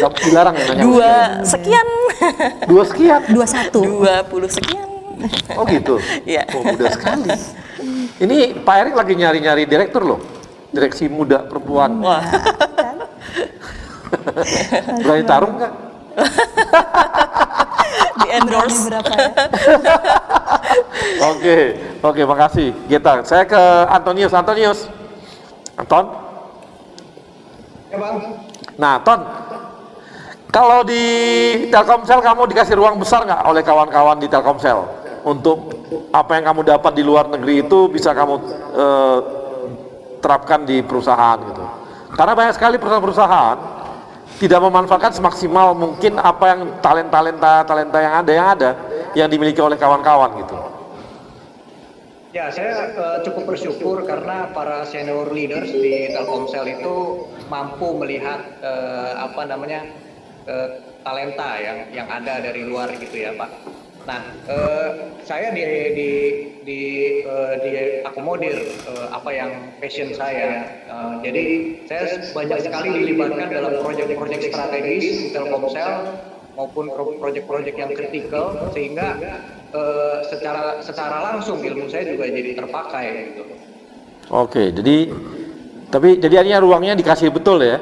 Gak dilarang ya nanya Dua usia? sekian. 2 sekian? 20 sekian. Oh gitu? Iya. Oh, muda sekali. Ini Pak Erik lagi nyari-nyari direktur loh. Direksi muda perempuan. Wah. Berani tarung nggak? Di endorse. Oke, makasih. Geta, saya ke Antonius. Anton? Ya Bang. Nah, Ton, kalau di Telkomsel kamu dikasih ruang besar nggak oleh kawan-kawan di Telkomsel untuk apa yang kamu dapat di luar negeri itu bisa kamu terapkan di perusahaan gitu? Karena banyak sekali perusahaan-perusahaan tidak memanfaatkan semaksimal mungkin apa yang talenta yang dimiliki oleh kawan-kawan gitu. Ya, saya cukup bersyukur karena para senior leaders di Telkomsel itu mampu melihat talenta yang ada dari luar gitu ya, Pak. Nah, saya diakomodir apa yang passion saya. Jadi saya banyak sekali dilibatkan dalam proyek-proyek strategis di Telkomsel maupun proyek-proyek yang kritikal sehingga secara langsung ilmu saya juga jadi terpakai gitu. Oke, jadi artinya ruangnya dikasih betul ya.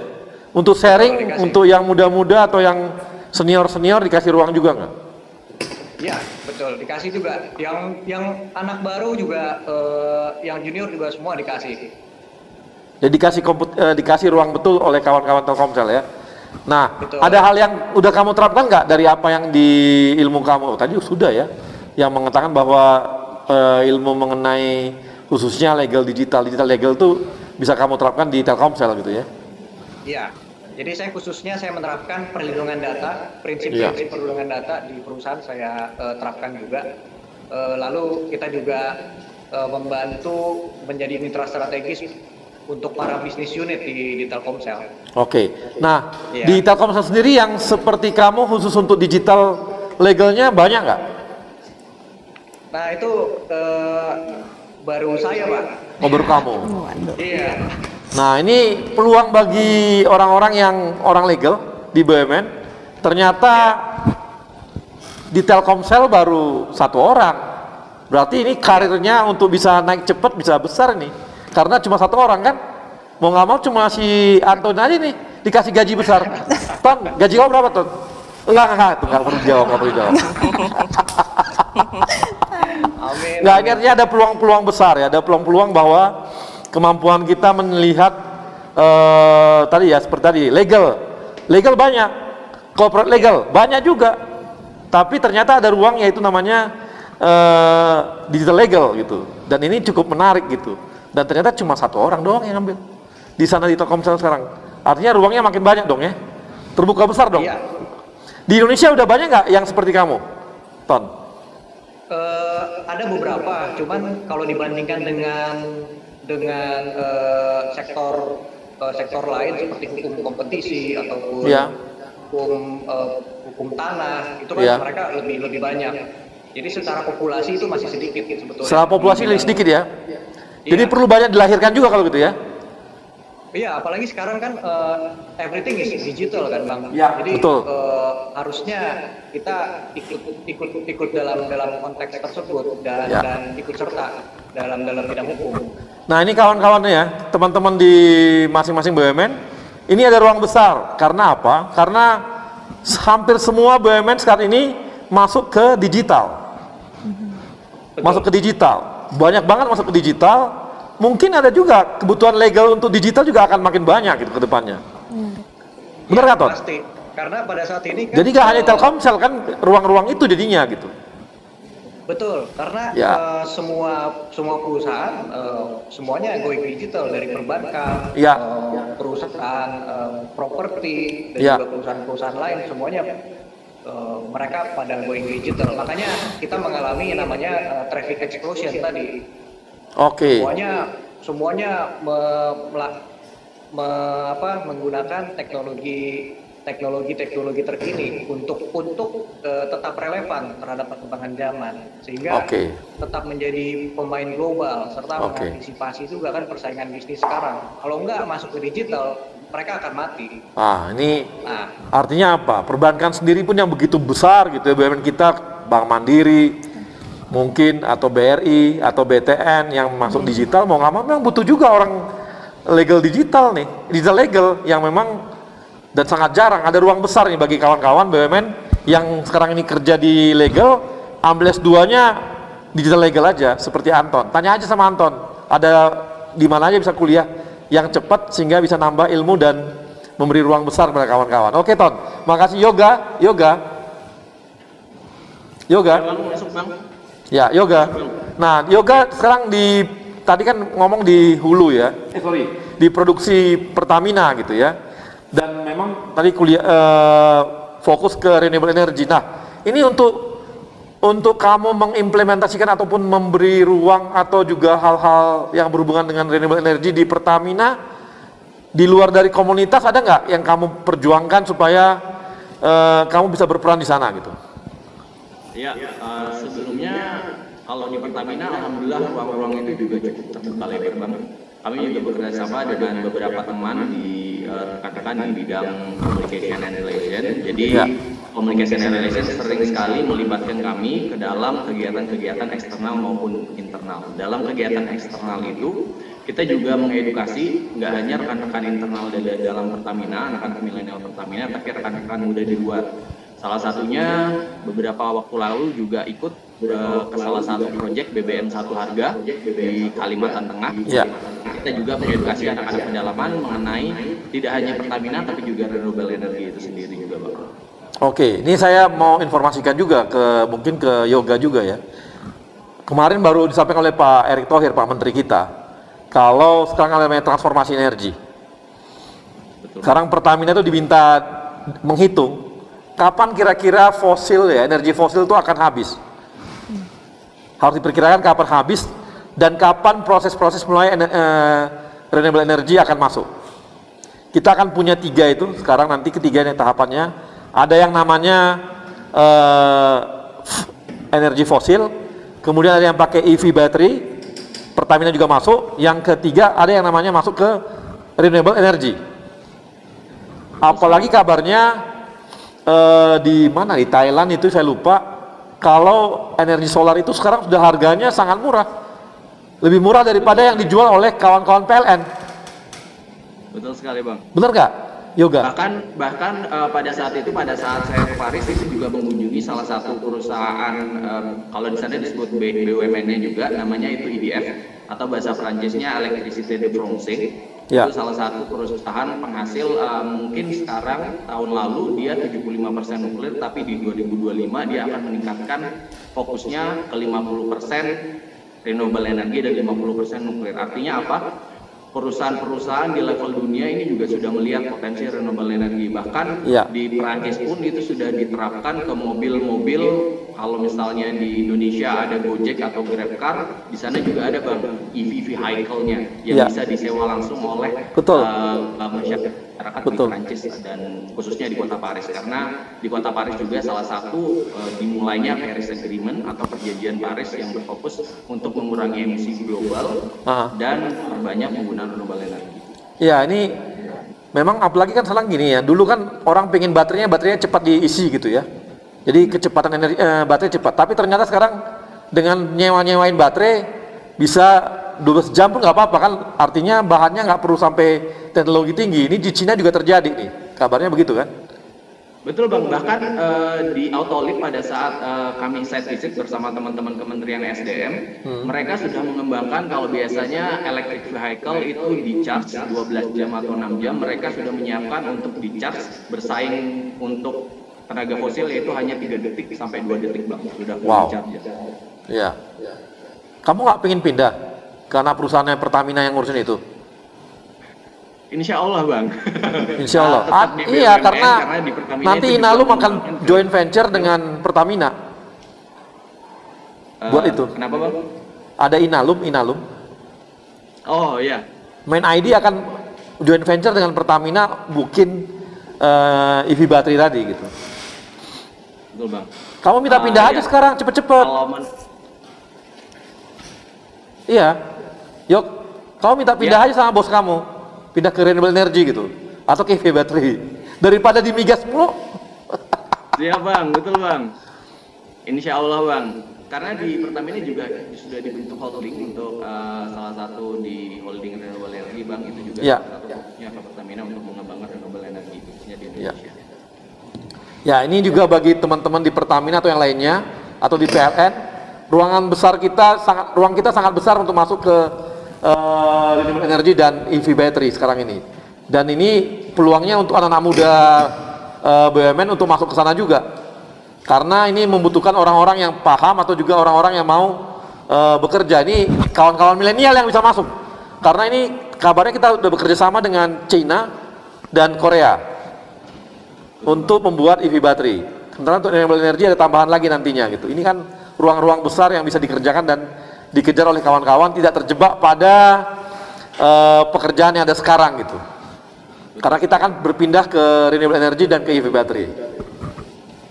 Untuk sharing, untuk yang muda-muda atau yang senior-senior dikasih ruang juga nggak? Ya, betul, dikasih juga. Yang anak baru juga, yang junior juga semua dikasih. Jadi dikasih ruang betul oleh kawan-kawan Telkomsel ya. Nah, Betul. ada hal yang udah kamu terapkan nggak dari apa yang di ilmu kamu? Tadi sudah ya, yang mengatakan bahwa ilmu mengenai khususnya digital legal itu bisa kamu terapkan di Telkomsel gitu ya? Iya. Jadi saya menerapkan perlindungan data, Iya. prinsip-prinsip perlindungan data di perusahaan saya terapkan juga. Lalu kita juga membantu menjadi mitra strategis untuk para bisnis unit di Telkomsel. Oke. Nah, Iya. di Telkomsel sendiri yang seperti kamu khusus untuk digital legalnya banyak nggak? Nah itu baru saya Pak. Oh, baru kamu. Iya. Nah, ini peluang bagi orang-orang yang orang legal di BUMN. Ternyata di Telkomsel baru 1 orang. Berarti ini karirnya untuk bisa naik cepat, bisa besar nih. Karena cuma 1 orang kan. Mau nggak mau cuma si Anton aja nih dikasih gaji besar. Ton, gaji kamu berapa Ton? Enggak, nggak perlu jawab. Amin. Nggak, ini artinya ada peluang-peluang besar ya, ada peluang-peluang bahwa kemampuan kita melihat tadi ya seperti tadi legal banyak, corporate legal banyak juga, tapi ternyata ada ruang yaitu namanya digital legal gitu, dan ini cukup menarik gitu, dan ternyata cuma 1 orang doang yang ambil di sana di Telkomsel sekarang, artinya ruangnya makin banyak dong ya, terbuka besar dong. Iya. Di Indonesia udah banyak nggak yang seperti kamu, Ton? Ada beberapa, cuman kalau dibandingkan dengan sektor lain seperti hukum kompetisi ataupun Iya. hukum tanah itu kan Iya. mereka lebih banyak. Jadi secara populasi itu masih sedikit sebetulnya. Secara populasi lebih sedikit ya. Jadi perlu banyak dilahirkan juga kalau gitu ya. Iya, apalagi sekarang kan everything is digital kan Bang. Ya, jadi betul. Harusnya kita ikut dalam konteks tersebut dan Ya. dan ikut serta dalam bidang hukum. Nah, ini kawan-kawannya ya, teman-teman di masing-masing BUMN, ini ada ruang besar. Karena apa? Karena hampir semua BUMN saat ini masuk ke digital. Masuk ke digital. Banyak banget masuk ke digital. Mungkin ada juga kebutuhan legal untuk digital juga akan makin banyak gitu ke depannya. Benar nggak, Ton? Pasti. Karena pada saat ini kan Jadi nggak hanya Telkomsel kan ruang-ruang itu jadinya gitu. betul, karena Ya. semua perusahaan semuanya going digital, dari perbankan, Ya. perusahaan properti dan Ya. juga perusahaan-perusahaan lain semuanya mereka pada going digital. Makanya kita mengalami yang namanya traffic explosion tadi. Oke. Semuanya menggunakan teknologi terkini untuk tetap relevan terhadap perkembangan zaman, sehingga Oke. tetap menjadi pemain global serta Oke. mengantisipasi juga kan persaingan bisnis sekarang. Kalau nggak masuk ke digital, mereka akan mati. Ini Nah, artinya apa? Perbankan sendiri pun yang begitu besar gitu ya, BUMN kita, Bank Mandiri, mungkin atau BRI atau BTN yang masuk digital, mau nggak mau memang butuh juga orang legal digital nih, digital legal yang memang dan sangat jarang. Ada ruang besar nih bagi kawan-kawan BUMN yang sekarang ini kerja di legal, ambil S2-nya digital legal aja, seperti Anton. Tanya aja sama Anton, ada di mana aja bisa kuliah yang cepat sehingga bisa nambah ilmu dan memberi ruang besar pada kawan-kawan. Oke, Ton, makasih. Yoga. Masuk Bang. Ya, Yoga. Nah, Yoga sekarang tadi kan ngomong di hulu ya. Di produksi Pertamina gitu ya. Dan memang tadi fokus ke renewable energy. Nah, ini untuk kamu mengimplementasikan ataupun memberi ruang atau juga hal-hal yang berhubungan dengan renewable energy di Pertamina, di luar dari komunitas ada nggak yang kamu perjuangkan supaya kamu bisa berperan di sana gitu? Ya, sebelumnya kalau di Pertamina, alhamdulillah ruang-ruang itu juga cukup terbuka lebar banget. Kami juga bekerja sama dengan beberapa teman di rekan-rekan di bidang communication and relation. Jadi communication and relation sering sekali melibatkan kami ke dalam kegiatan-kegiatan eksternal maupun internal. Dalam kegiatan eksternal itu kita juga mengedukasi nggak hanya rekan-rekan internal dari dalam Pertamina, anak-anak milenial Pertamina, tapi rekan-rekan muda di luar. Salah satunya beberapa waktu lalu juga ikut ke salah satu proyek BBM Satu Harga di Kalimantan Tengah. kita juga mengedukasi anak-anak pedalaman mengenai tidak hanya Pertamina tapi juga renewable energy itu sendiri juga, Bang. Oke, ini saya mau informasikan juga mungkin ke Yoga juga ya. Kemarin baru disampaikan oleh Pak Erick Thohir, Pak Menteri kita, kalau sekarang namanya transformasi energi. Betul. Sekarang Pertamina itu diminta menghitung kapan kira-kira fosil ya, energi fosil itu akan habis. Harus diperkirakan kapan habis dan kapan proses-proses mulai renewable energy akan masuk. Kita akan punya 3 itu sekarang, nanti ketiganya tahapannya. Ada yang namanya energi fosil, kemudian ada yang pakai EV battery, Pertamina juga masuk. Yang ketiga ada yang namanya masuk ke renewable energy. Apalagi kabarnya di mana, di Thailand itu saya lupa, kalau energi solar itu sekarang sudah harganya sangat murah, lebih murah daripada yang dijual oleh kawan-kawan PLN. Betul sekali, Bang. Bener nggak, Yoga? Bahkan pada saat saya ke Paris itu juga mengunjungi salah satu perusahaan, kalau di sana disebut BUMN-nya juga, namanya itu EDF atau bahasa Prancisnya Electricité de France. Ya. Itu salah satu perusahaan penghasil, mungkin sekarang tahun lalu dia 75% nuklir, tapi di 2025 dia akan meningkatkan fokusnya ke 50% renewable energy dan 50% nuklir. Artinya apa? Perusahaan-perusahaan di level dunia ini juga sudah melihat potensi renewable energy. Bahkan di Prancis pun itu sudah diterapkan ke mobil-mobil. Kalau misalnya di Indonesia ada Gojek atau GrabCar, di sana juga ada, Bang, EV vehicle-nya yang bisa disewa langsung oleh masyarakat di Prancis dan khususnya di kota Paris. Karena di kota Paris juga salah satu dimulainya Paris Agreement atau perjanjian Paris yang berfokus untuk mengurangi emisi global dan perbanyak penggunaan renewable energy. Ya, ini memang apalagi kan sekarang gini ya. Dulu kan orang pengen baterainya cepat diisi gitu ya. Jadi kecepatan energi baterai cepat. Tapi ternyata sekarang dengan nyewain baterai bisa 12 jam pun nggak apa-apa kan. Artinya bahannya nggak perlu sampai teknologi tinggi. Ini di Cina juga terjadi nih. Kabarnya begitu kan? Betul, Bang. Bahkan di Autoliv pada saat kami site visit bersama teman-teman Kementerian SDM, mereka sudah mengembangkan kalau biasanya electric vehicle itu di-charge 12 jam atau 6 jam, mereka sudah menyiapkan untuk di-charge bersaing untuk tenaga fosil yaitu hanya 3 detik sampai 2 detik, Bang. Sudah di-charge. Iya. Kamu nggak pengen pindah karena perusahaannya Pertamina yang ngurusin itu? Insya Allah, Bang. Insya Allah. Iya, karena nanti Inalum akan joint venture dengan Pertamina. Buat itu. Kenapa, Bang? Ada Inalum. Oh iya. Main ID akan joint venture dengan Pertamina bikin EV battery tadi gitu. Betul, Bang. Kamu minta pindah aja sekarang, cepet-cepet. Iya. Yok, kamu minta pindah aja sama bos kamu. Pindah ke renewable energy gitu, atau ke EV battery, daripada di migas mulu. Iya, Bang, betul, Bang. Insya Allah, Bang. Karena di Pertamina juga sudah dibentuk holding untuk salah satu di holding renewable energy, Bang, itu juga salah satunya ke Pertamina untuk mengembangkan renewable energy khususnya di Indonesia. Ya, ini juga bagi teman-teman di Pertamina atau yang lainnya atau di PLN, ruang kita sangat besar untuk masuk ke renewable energy dan EV battery sekarang ini. Dan ini peluangnya untuk anak-anak muda BUMN untuk masuk ke sana juga. Karena ini membutuhkan orang-orang yang paham atau juga orang-orang yang mau bekerja. Ini kawan-kawan milenial yang bisa masuk. Karena ini kabarnya kita sudah bekerja sama dengan China dan Korea untuk membuat EV battery. Sementara untuk renewable energy ada tambahan lagi nantinya gitu. Ini kan ruang-ruang besar yang bisa dikerjakan dan dikejar oleh kawan-kawan, tidak terjebak pada pekerjaan yang ada sekarang gitu. Karena kita akan berpindah ke renewable energy dan ke EV battery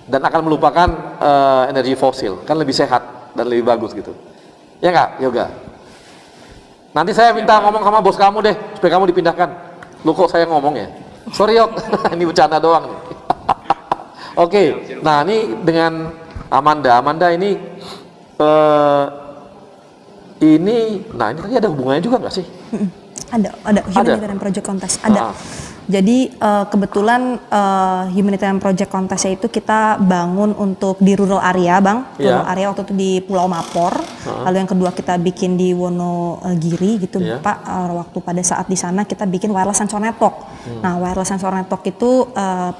dan akan melupakan energi fosil, kan lebih sehat dan lebih bagus gitu. Ya nggak, Yoga? Nanti saya minta ngomong sama bos kamu deh supaya kamu dipindahkan. Lu kok saya ngomong ya? Sorry, Yok. Ini bercanda doang nih. Oke. Nah, ini dengan Amanda ini nah ini tadi ada hubungannya juga nggak sih? Ada Humanitarian Project Contest ada. Jadi kebetulan Humanitarian Project Contest itu kita bangun untuk di rural area, Bang. Rural area waktu itu di Pulau Mapor. Lalu yang kedua kita bikin di Wonogiri gitu Pak, waktu pada saat di sana kita bikin wireless sensor network. Nah wireless sensor network itu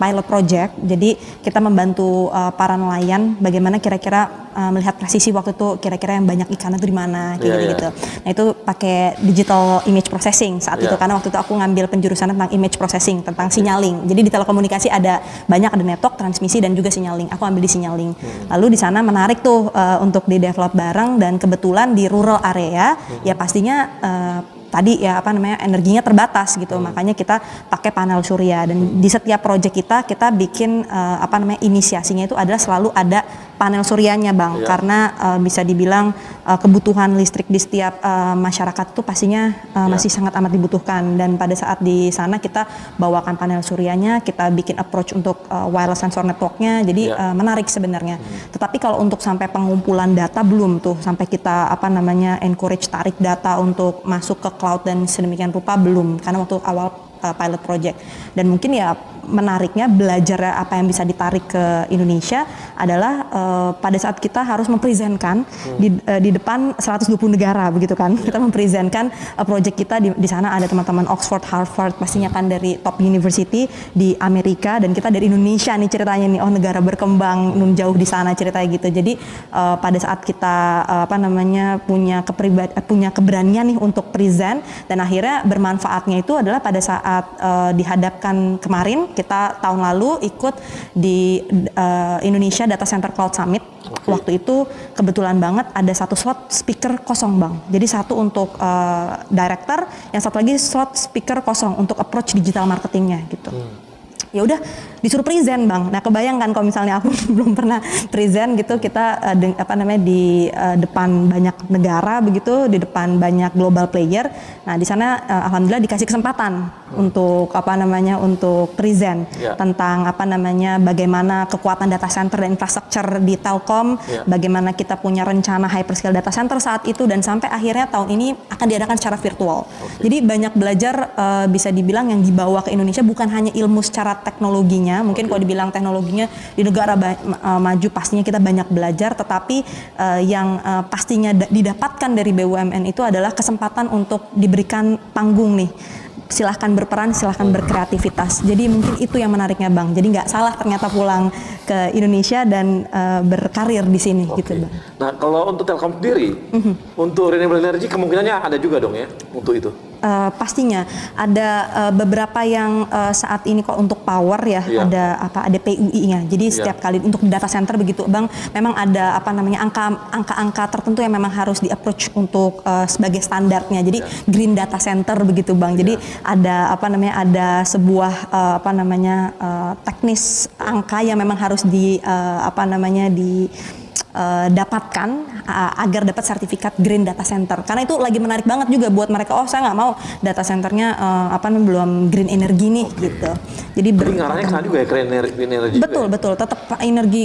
pilot project, jadi kita membantu para nelayan bagaimana kira-kira melihat presisi waktu itu kira-kira yang banyak ikan itu di mana gitu. Nah itu pakai digital image processing saat itu, karena waktu itu aku ngambil penjurusan tentang image processing, tentang signaling. Jadi di telekomunikasi ada network, transmisi dan juga signaling. Aku ambil di signaling. Lalu di sana menarik tuh untuk di develop bareng, dan kebetulan di rural area ya pastinya tadi ya energinya terbatas gitu, makanya kita pakai panel surya, dan di setiap proyek kita bikin inisiasinya itu adalah selalu ada panel suryanya Bang, karena bisa dibilang kebutuhan listrik di setiap masyarakat itu pastinya masih sangat amat dibutuhkan, dan pada saat di sana kita bawakan panel suryanya, kita bikin approach untuk wireless sensor networknya, jadi menarik sebenarnya. Tetapi kalau untuk sampai pengumpulan data belum tuh, sampai kita encourage tarik data untuk masuk ke cloud dan sedemikian rupa belum, karena waktu awal pilot project. Dan mungkin ya menariknya belajar apa yang bisa ditarik ke Indonesia adalah pada saat kita harus mempresentkan di depan 120 negara begitu kan. Kita mempresentkan project kita di sana ada teman-teman Oxford, Harvard, pastinya kan dari top university di Amerika, dan kita dari Indonesia nih ceritanya nih, negara berkembang nun jauh di sana ceritanya gitu. Jadi pada saat kita punya keberanian nih untuk present, dan akhirnya bermanfaatnya itu adalah pada saat dihadapkan kemarin, kita tahun lalu ikut di Indonesia Data Center Cloud Summit. Waktu itu kebetulan banget ada satu slot speaker kosong Bang. Jadi satu untuk director, yang satu lagi slot speaker kosong untuk approach digital marketingnya gitu. Ya udah disuruh present Bang. Nah kebayangkan kalau misalnya aku belum pernah present gitu, kita di depan banyak negara begitu, di depan banyak global player. Nah di sana alhamdulillah dikasih kesempatan untuk untuk present tentang bagaimana kekuatan data center dan infrastruktur di Telkom, bagaimana kita punya rencana hyperscale data center saat itu, dan sampai akhirnya tahun ini akan diadakan secara virtual. Jadi banyak belajar bisa dibilang yang dibawa ke Indonesia bukan hanya ilmu secara teknologinya, mungkin kalau dibilang teknologinya di negara maju pastinya kita banyak belajar, tetapi yang pastinya didapatkan dari BUMN itu adalah kesempatan untuk diberikan panggung nih. Silahkan berperan, silahkan berkreativitas. Jadi mungkin itu yang menariknya Bang. Jadi nggak salah ternyata pulang ke Indonesia dan berkarir di sini gitu Bang. Nah kalau untuk Telkom sendiri, untuk renewable energy kemungkinannya ada juga dong ya untuk itu? Pastinya ada beberapa yang saat ini kok untuk power ya, ada PUI-nya. Jadi setiap kali untuk data center begitu Bang, memang ada angka-angka tertentu yang memang harus di-approach untuk sebagai standarnya. Jadi green data center begitu Bang. Jadi ada ada sebuah teknis angka yang memang harus dapatkan agar dapat sertifikat green data center, karena itu lagi menarik banget juga buat mereka. Saya nggak mau data centernya belum green energi nih gitu. Jadi ngarahnya ke sana juga ya, green energy. Betul, tetap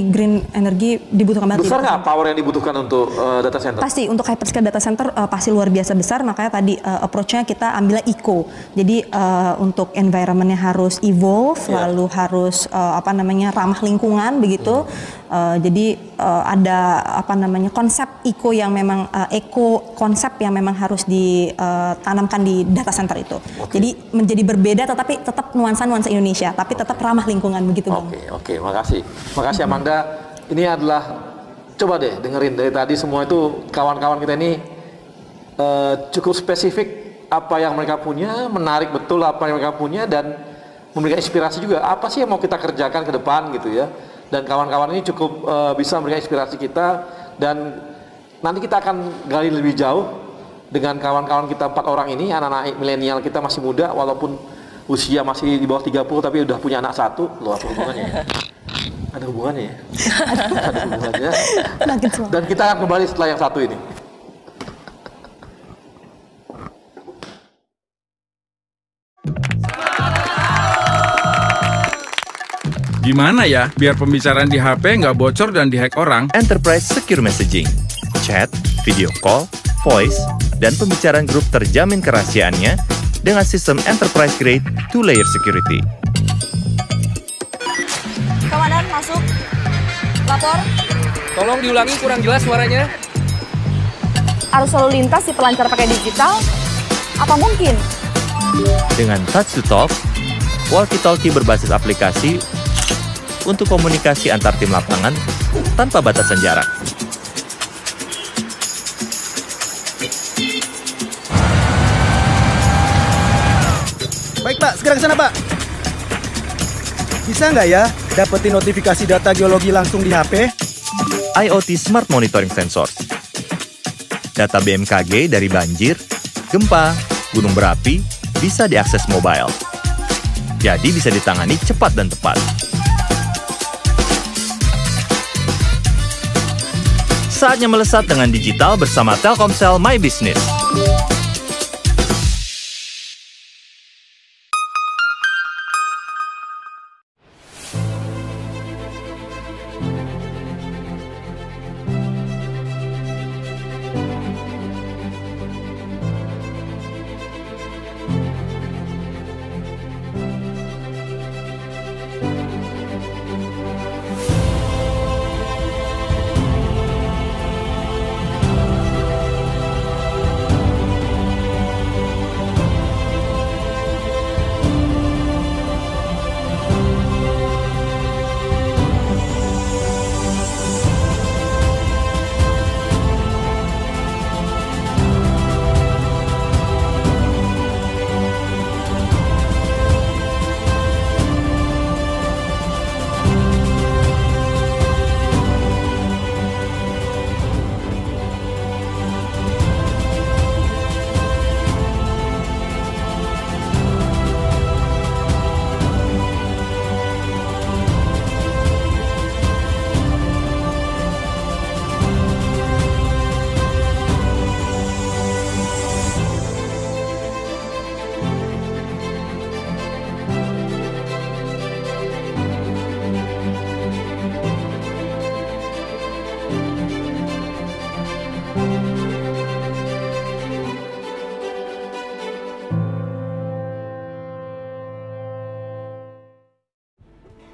green energi dibutuhkan banget. Besar nggak power yang dibutuhkan untuk data center? Pasti untuk hyperscale data center pasti luar biasa besar, makanya tadi approach-nya kita ambilnya eco. Jadi untuk environment-nya harus evolve, lalu harus ramah lingkungan begitu. Jadi ada konsep eco yang memang konsep yang memang harus ditanamkan di data center itu. Jadi menjadi berbeda, tetapi tetap nuansa Indonesia, tapi tetap ramah lingkungan begitu Bang. Oke, makasih Amanda. Ini adalah, coba deh dengerin dari tadi semua itu kawan-kawan kita ini cukup spesifik apa yang mereka punya, menarik betul apa yang mereka punya, dan memberikan inspirasi juga apa sih yang mau kita kerjakan ke depan gitu ya. Dan kawan-kawan ini cukup bisa memberikan inspirasi kita, dan nanti kita akan gali lebih jauh dengan kawan-kawan kita 4 orang ini, anak-anak milenial kita masih muda walaupun usia masih di bawah 30 tapi udah punya anak 1. Loh, apa hubungannya ya? Ada hubungannya ya? Ada hubungannya. Dan kita akan kembali setelah yang satu ini. Gimana ya biar pembicaraan di HP nggak bocor dan dihack orang? Enterprise Secure Messaging, chat, video call, voice, dan pembicaraan grup terjamin kerahasiaannya dengan sistem enterprise grade 2-layer security. Komandan masuk. Lapor. Tolong diulangi, kurang jelas suaranya. Arus lalu lintas di pelancar pakai digital? Apa mungkin? Dengan Touch to Talk, walkie-talkie berbasis aplikasi untuk komunikasi antar tim lapangan tanpa batasan jarak. Baik Pak, segera ke sana Pak. Bisa nggak ya dapetin notifikasi data geologi langsung di HP? IoT Smart Monitoring Sensors. Data BMKG dari banjir, gempa, gunung berapi bisa diakses mobile. Jadi bisa ditangani cepat dan tepat. Saatnya melesat dengan digital bersama Telkomsel My Business.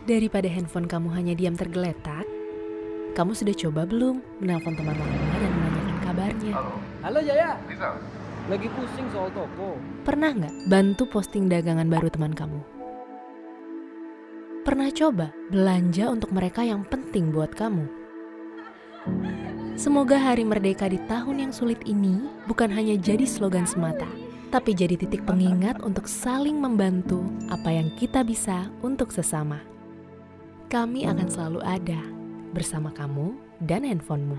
Daripada handphone kamu hanya diam tergeletak, kamu sudah coba belum menelpon teman lama dan menanyakan kabarnya? Halo Jaya. Lagi pusing soal toko. Pernah nggak bantu posting dagangan baru teman kamu? Pernah coba belanja untuk mereka yang penting buat kamu? Semoga Hari Merdeka di tahun yang sulit ini bukan hanya jadi slogan semata, tapi jadi titik pengingat untuk saling membantu apa yang kita bisa untuk sesama. Kami akan selalu ada bersama kamu dan handphonemu.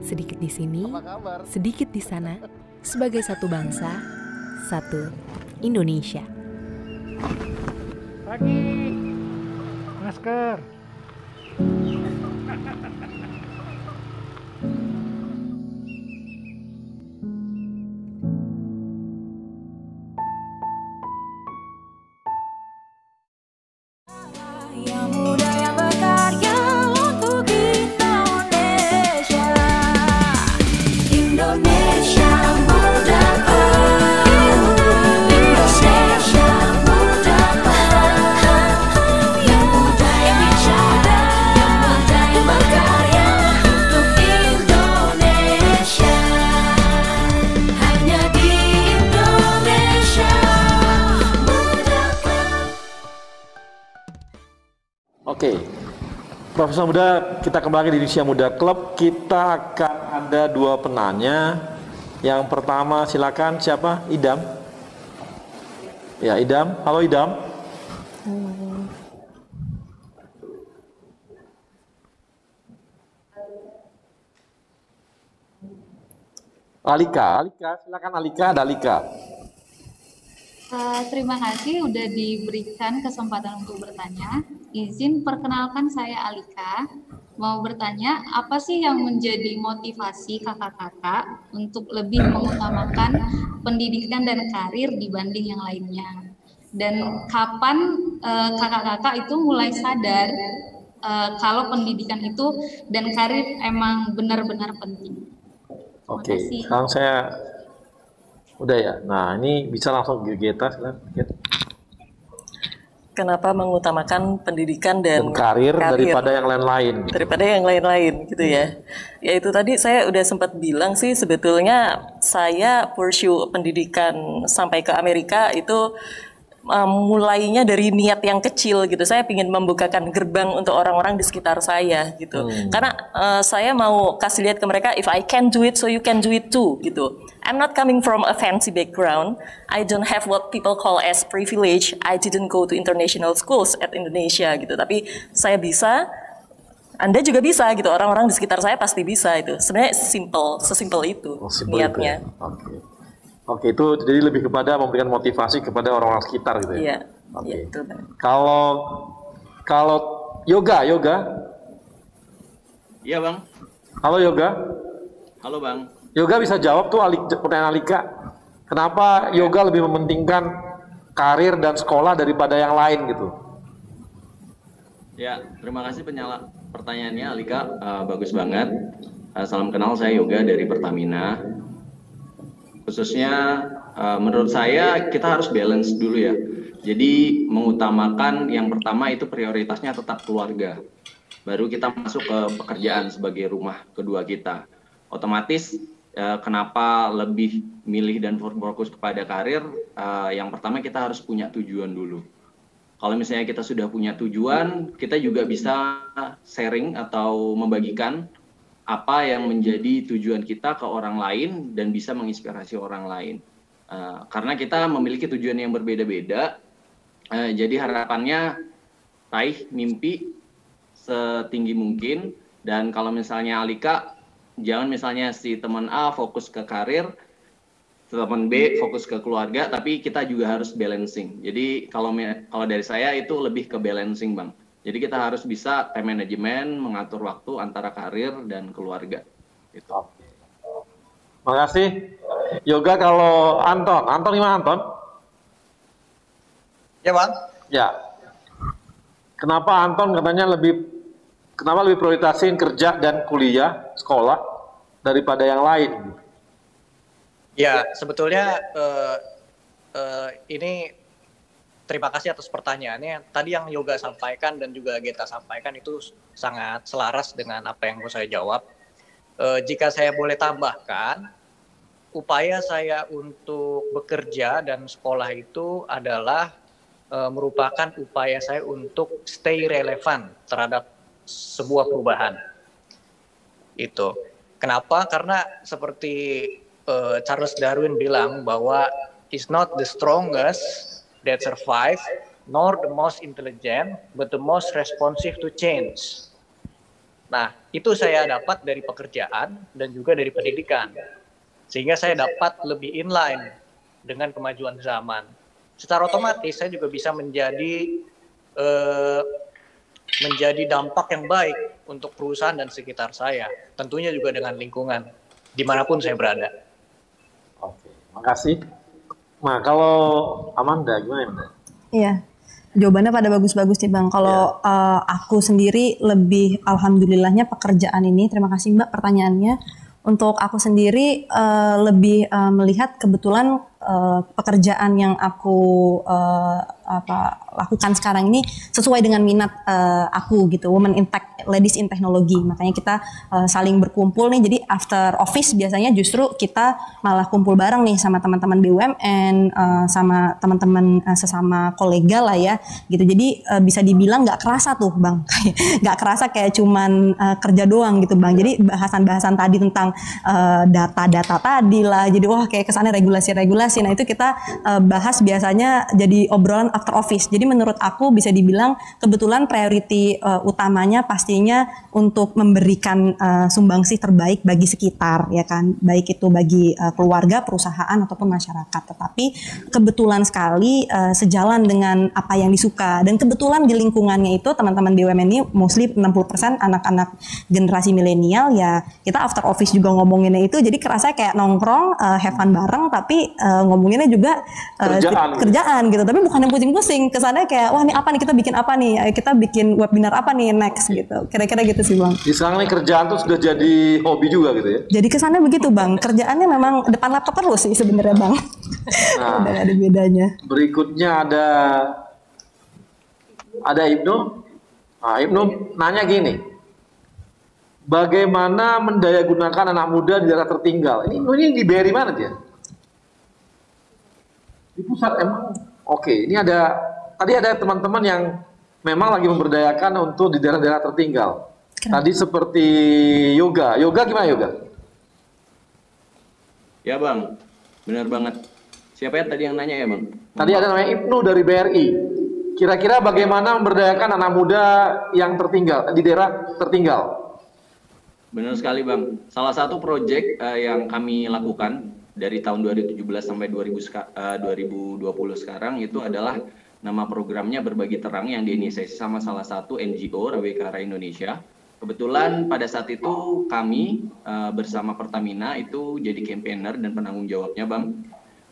Sedikit di sini, sedikit di sana, sebagai satu bangsa, satu Indonesia. Pagi, masker. Yang muda yang berkarya untuk Indonesia. Indonesia muda, Indonesia muda, yang muda yang bicara, yang muda yang berkarya untuk Indonesia. Hanya di Indonesia muda. Oke, Profesor Muda, kita kembali di Indonesia Muda Club. Kita akan ada dua penanya. Yang pertama silakan, siapa? Idam. Ya, Idam. Halo Idam. Alika, silakan Alika, ada Alika. Terima kasih udah diberikan kesempatan untuk bertanya. Izin perkenalkan saya Alika. Mau bertanya, apa sih yang menjadi motivasi kakak-kakak untuk lebih mengutamakan pendidikan dan karir dibanding yang lainnya? Dan kapan kakak-kakak itu mulai sadar kalau pendidikan itu dan karir emang benar-benar penting? Oke, sekarang saya udah ya. Nah, ini bisa langsung ke Geta. kenapa mengutamakan pendidikan dan karir daripada yang lain-lain. Daripada yang lain-lain gitu ya. Ya itu tadi saya udah sempat bilang sih sebetulnya saya pursue pendidikan sampai ke Amerika itu mulainya dari niat yang kecil gitu. Saya ingin membukakan gerbang untuk orang-orang di sekitar saya gitu. Karena saya mau kasih lihat ke mereka, if I can do it, so you can do it too gitu. I'm not coming from a fancy background. I don't have what people call as privilege. I didn't go to international schools at Indonesia gitu. Tapi saya bisa, Anda juga bisa gitu. Orang-orang di sekitar saya pasti bisa itu. Sebenarnya sesimpel itu niatnya. Oke, itu jadi lebih kepada memberikan motivasi kepada orang-orang sekitar gitu ya. Iya. Oke. Iya, itu. Kalau yoga. Iya, Bang. Halo Yoga. Halo, Bang. Yoga bisa jawab tuh pertanyaan Alika. Kenapa yoga lebih mementingkan karir dan sekolah daripada yang lain gitu? Ya, terima kasih pertanyaannya Alika. Bagus banget. Salam kenal, saya Yoga dari Pertamina. Khususnya menurut saya kita harus balance dulu ya. Jadi mengutamakan yang pertama itu prioritasnya tetap keluarga. Baru kita masuk ke pekerjaan sebagai rumah kedua kita. Otomatis kenapa lebih milih dan fokus kepada karir? Yang pertama kita harus punya tujuan dulu. Kalau misalnya kita sudah punya tujuan, kita juga bisa sharing atau membagikan apa yang menjadi tujuan kita ke orang lain dan bisa menginspirasi orang lain. Karena kita memiliki tujuan yang berbeda-beda, jadi harapannya raih mimpi setinggi mungkin. Dan kalau misalnya Alika, jangan misalnya si teman A fokus ke karir, teman B fokus ke keluarga, tapi kita juga harus balancing. Jadi kalau dari saya itu lebih ke balancing, Bang. Jadi kita harus bisa time management, mengatur waktu antara karir dan keluarga. Gitu. Makasih. Yoga, kalau Anton gimana Anton? Ya Bang. Ya. Kenapa Anton katanya lebih prioritasin kerja dan kuliah, sekolah daripada yang lain? Ya, sebetulnya ini terima kasih atas pertanyaannya. Tadi yang Yoga sampaikan dan juga Geta sampaikan itu sangat selaras dengan apa yang mau saya jawab. Jika saya boleh tambahkan, upaya saya untuk bekerja dan sekolah itu adalah merupakan upaya saya untuk stay relevan terhadap sebuah perubahan. Itu. Kenapa? Karena seperti Charles Darwin bilang bahwa it's not the strongest that survive, nor the most intelligent, but the most responsive to change. Nah, itu saya dapat dari pekerjaan dan juga dari pendidikan. Sehingga saya dapat lebih inline dengan kemajuan zaman. Secara otomatis saya juga bisa menjadi dampak yang baik untuk perusahaan dan sekitar saya. Tentunya juga dengan lingkungan, dimanapun saya berada. Oke, makasih. Nah, kalau Amanda, gimana? Iya, jawabannya pada bagus-bagus nih Bang. Kalau aku sendiri lebih, alhamdulillahnya pekerjaan ini, terima kasih Mbak pertanyaannya. Untuk aku sendiri lebih melihat kebetulan pekerjaan yang aku lakukan sekarang ini sesuai dengan minat aku gitu, Women in Tech, Ladies in Technology. Makanya kita saling berkumpul nih. Jadi after office biasanya justru kita malah kumpul bareng nih sama teman-teman BUMN, sama teman-teman sesama kolega lah ya gitu. Jadi bisa dibilang nggak kerasa tuh Bang, nggak kerasa kayak cuman kerja doang gitu Bang. Jadi bahasan-bahasan tadi tentang data-data tadi lah. Jadi wah kayak kesannya regulasi-regulasi. Nah itu kita bahas biasanya jadi obrolan after office. Jadi menurut aku bisa dibilang kebetulan priority utamanya pastinya untuk memberikan sumbangsih terbaik bagi sekitar ya kan. Baik itu bagi keluarga, perusahaan ataupun masyarakat. Tetapi kebetulan sekali sejalan dengan apa yang disuka. Dan kebetulan di lingkungannya itu teman-teman BUMN ini mostly 60% anak-anak generasi milenial ya. Kita after office juga ngomonginnya itu jadi kerasa kayak nongkrong, have fun bareng tapi ngomonginnya juga kerjaan gitu, tapi bukan yang pusing-pusing. Kesannya kayak wah ini apa nih, kita bikin apa nih, kita bikin webinar apa nih next gitu, kira-kira gitu sih Bang. Di sekarang nih kerjaan tuh sudah jadi hobi juga gitu ya? Jadi kesannya begitu Bang, kerjaannya memang depan laptop terus sih sebenarnya Bang. Nah, udah ada bedanya. Berikutnya ada Ada Ibnu? Nah, Ibnu nanya gini, bagaimana mendayagunakan anak muda di daerah tertinggal? Ini di BRI mana dia? Di pusat emang? Oke, ini tadi ada teman-teman yang memang lagi memberdayakan untuk di daerah-daerah tertinggal. Tadi seperti yoga gimana yoga? Ya bang, benar banget. Siapa ya tadi yang nanya ya bang? Tadi ada namanya Ibnu dari BRI. Kira-kira bagaimana memberdayakan anak muda yang tertinggal, di daerah tertinggal? Benar sekali bang. Salah satu proyek yang kami lakukan dari tahun 2017 sampai 2020 sekarang itu adalah nama programnya Berbagi Terang yang diinisiasi sama salah satu NGO Rawekara Indonesia. Kebetulan pada saat itu kami bersama Pertamina itu jadi campaigner dan penanggung jawabnya bang,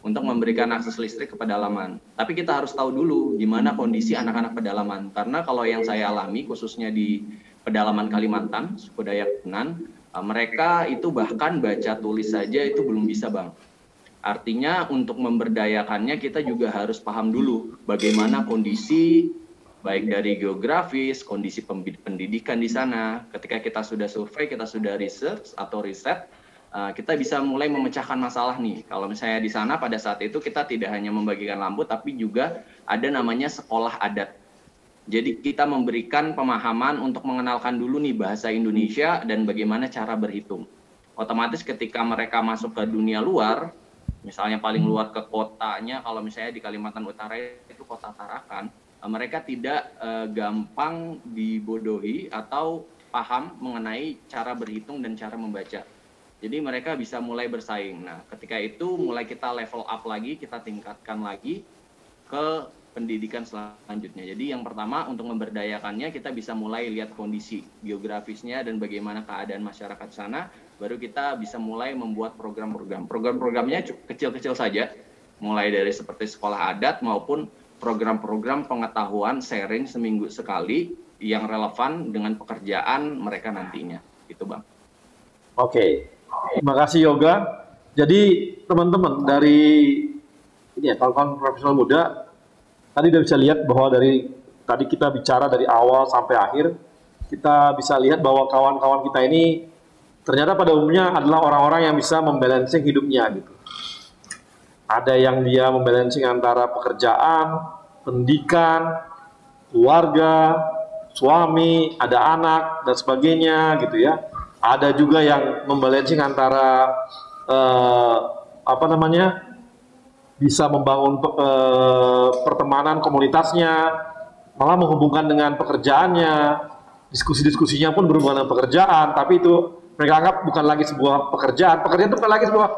untuk memberikan akses listrik ke pedalaman. Tapi kita harus tahu dulu gimana kondisi anak-anak pedalaman. Karena kalau yang saya alami khususnya di pedalaman Kalimantan, suku Dayak Penan, mereka itu bahkan baca tulis saja itu belum bisa bang. Artinya untuk memberdayakannya kita juga harus paham dulu bagaimana kondisi baik dari geografis, kondisi pendidikan di sana. Ketika kita sudah survei, kita sudah research atau riset, kita bisa mulai memecahkan masalah nih. Kalau misalnya di sana pada saat itu kita tidak hanya membagikan lampu, tapi juga ada namanya sekolah adat. Jadi kita memberikan pemahaman untuk mengenalkan dulu nih bahasa Indonesia dan bagaimana cara berhitung. Otomatis ketika mereka masuk ke dunia luar, misalnya paling luar ke kotanya, kalau misalnya di Kalimantan Utara itu kota Tarakan, mereka tidak gampang dibodohi atau paham mengenai cara berhitung dan cara membaca. Jadi mereka bisa mulai bersaing. Nah, ketika itu mulai kita level up lagi, kita tingkatkan lagi ke pendidikan selanjutnya. Jadi yang pertama untuk memberdayakannya kita bisa mulai lihat kondisi geografisnya dan bagaimana keadaan masyarakat sana, baru kita bisa mulai membuat program-program. Program-programnya kecil-kecil saja, mulai dari seperti sekolah adat maupun program-program pengetahuan sharing seminggu sekali yang relevan dengan pekerjaan mereka nantinya. Gitu Bang. Oke. Terima kasih Yoga. Jadi teman-teman dari ini ya kawan-kawan profesional muda tadi udah bisa lihat bahwa dari tadi kita bicara dari awal sampai akhir, kita bisa lihat bahwa kawan-kawan kita ini ternyata pada umumnya adalah orang-orang yang bisa membalancing hidupnya gitu. Ada yang dia membalancing antara pekerjaan, pendidikan, keluarga, suami, ada anak dan sebagainya gitu ya. Ada juga yang membalancing antara bisa membangun pertemanan komunitasnya, malah menghubungkan dengan pekerjaannya, diskusi-diskusinya pun berhubungan dengan pekerjaan, tapi itu mereka anggap bukan lagi sebuah pekerjaan itu bukan lagi sebuah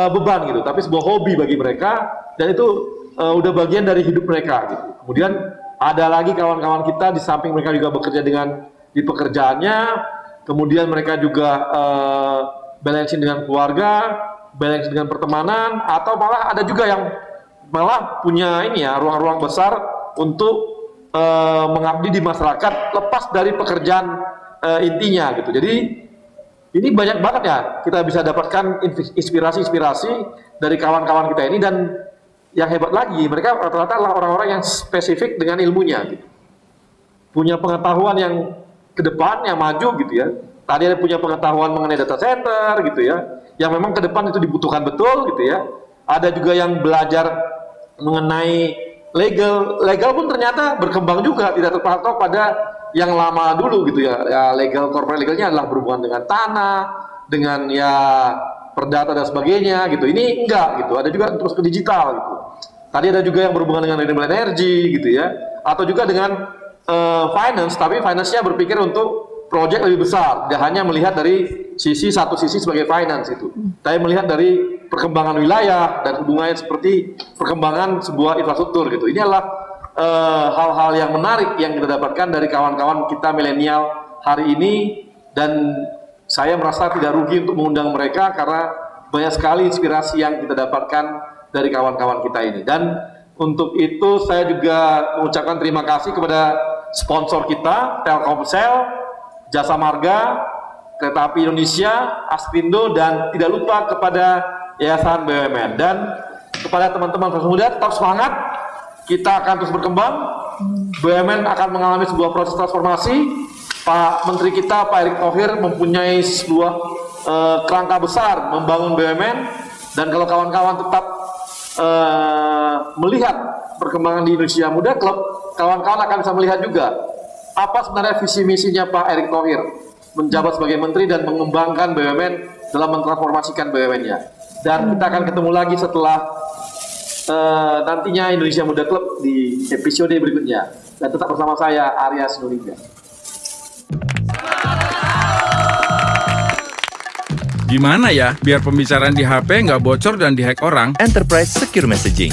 beban gitu, tapi sebuah hobi bagi mereka, dan itu udah bagian dari hidup mereka gitu. Kemudian ada lagi kawan-kawan kita di samping mereka juga bekerja di pekerjaannya, kemudian mereka juga balancing dengan keluarga, balancing dengan pertemanan, atau malah ada juga yang malah punya ruang-ruang besar untuk mengabdi di masyarakat lepas dari pekerjaan intinya gitu. Jadi ini banyak banget ya kita bisa dapatkan inspirasi-inspirasi dari kawan-kawan kita ini, dan yang hebat lagi mereka rata-rata adalah orang-orang yang spesifik dengan ilmunya gitu. Punya pengetahuan yang ke depan yang maju gitu ya. Tadi ada punya pengetahuan mengenai data center gitu ya, yang memang ke depan itu dibutuhkan betul gitu ya. Ada juga yang belajar mengenai legal pun ternyata berkembang juga, tidak terpatok pada yang lama dulu gitu ya. Ya legal, corporate legalnya adalah berhubungan dengan tanah, dengan ya perdata dan sebagainya gitu. Ini enggak gitu. Ada juga terus ke digital gitu. Tadi ada juga yang berhubungan dengan renewable energy gitu ya, atau juga dengan finance, tapi finance-nya berpikir untuk proyek lebih besar, tidak hanya melihat dari satu sisi sebagai finance itu, tapi melihat dari perkembangan wilayah dan hubungannya seperti perkembangan sebuah infrastruktur gitu. Ini adalah hal-hal yang menarik yang kita dapatkan dari kawan-kawan kita milenial hari ini, dan saya merasa tidak rugi untuk mengundang mereka karena banyak sekali inspirasi yang kita dapatkan dari kawan-kawan kita ini. Dan untuk itu saya juga mengucapkan terima kasih kepada sponsor kita, Telkomsel, Jasa Marga, Kereta Api Indonesia, Aspindo, dan tidak lupa kepada Yayasan BUMN. Dan kepada teman-teman profesional muda, tetap semangat, kita akan terus berkembang, BUMN akan mengalami sebuah proses transformasi. Pak Menteri kita, Pak Erick Thohir, mempunyai sebuah kerangka besar membangun BUMN, dan kalau kawan-kawan tetap melihat perkembangan di Indonesia Muda Club, kawan-kawan akan bisa melihat juga apa sebenarnya visi misinya Pak Erick Thohir menjabat sebagai menteri dan mengembangkan BUMN dalam mentransformasikan BUMN-nya. Dan kita akan ketemu lagi setelah nantinya Indonesia Muda Club di episode berikutnya. Dan tetap bersama saya, Arya Sinulinga. Gimana ya biar pembicaraan di HP nggak bocor dan dihack orang? Enterprise Secure Messaging,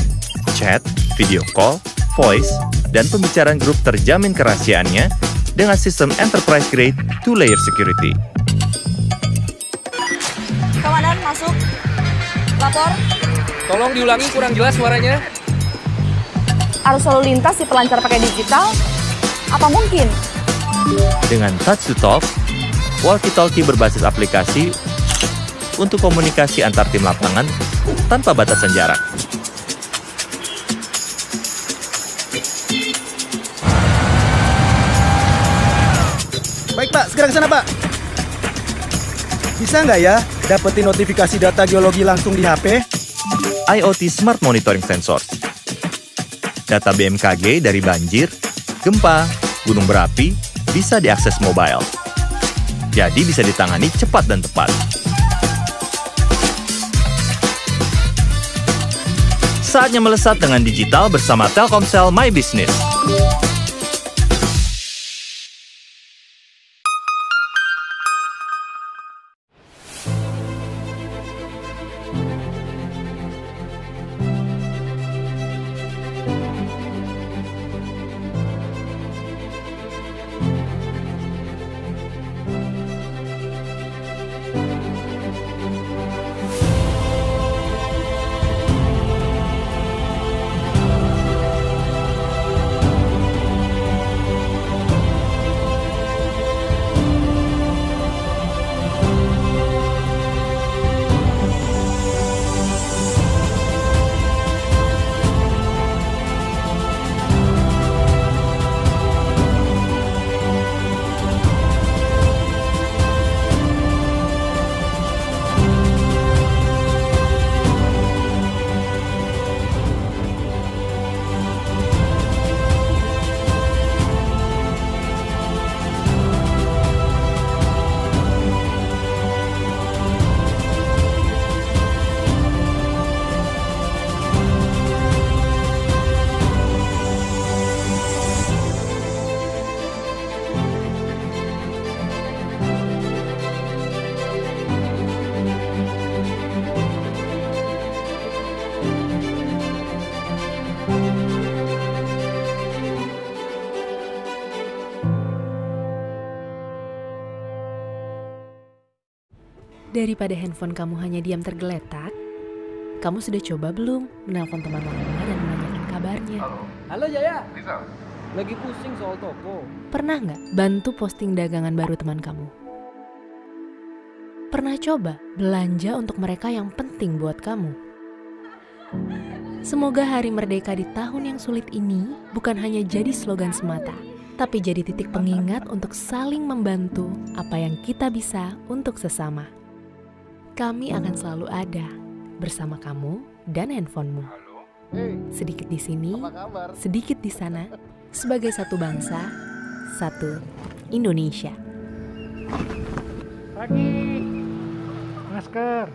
chat, video call, voice, dan pembicaraan grup terjamin kerahasiaannya dengan sistem enterprise grade 2-layer security. Komandan, masuk. Lapor. Tolong diulangi, kurang jelas suaranya. Arus lalu lintas di pelancar pakai digital? Apa mungkin? Dengan touch to talk, walkie-talkie berbasis aplikasi untuk komunikasi antar tim lapangan tanpa batasan jarak. Baik Pak, segera ke sana Pak. Bisa nggak ya dapetin notifikasi data geologi langsung di HP? IoT Smart Monitoring Sensors. Data BMKG dari banjir, gempa, gunung berapi bisa diakses mobile. Jadi bisa ditangani cepat dan tepat. Saatnya melesat dengan digital bersama Telkomsel My Business. Daripada handphone kamu hanya diam tergeletak, kamu sudah coba belum menelpon teman lama dan menanyakan kabarnya? Halo Jaya. Lagi pusing soal toko. Pernah nggak bantu posting dagangan baru teman kamu? Pernah coba belanja untuk mereka yang penting buat kamu? Semoga Hari Merdeka di tahun yang sulit ini bukan hanya jadi slogan semata, tapi jadi titik pengingat untuk saling membantu apa yang kita bisa untuk sesama. Kami akan selalu ada bersama kamu dan handphonemu. Sedikit di sini, sedikit di sana, sebagai satu bangsa, satu Indonesia. Pagi, masker.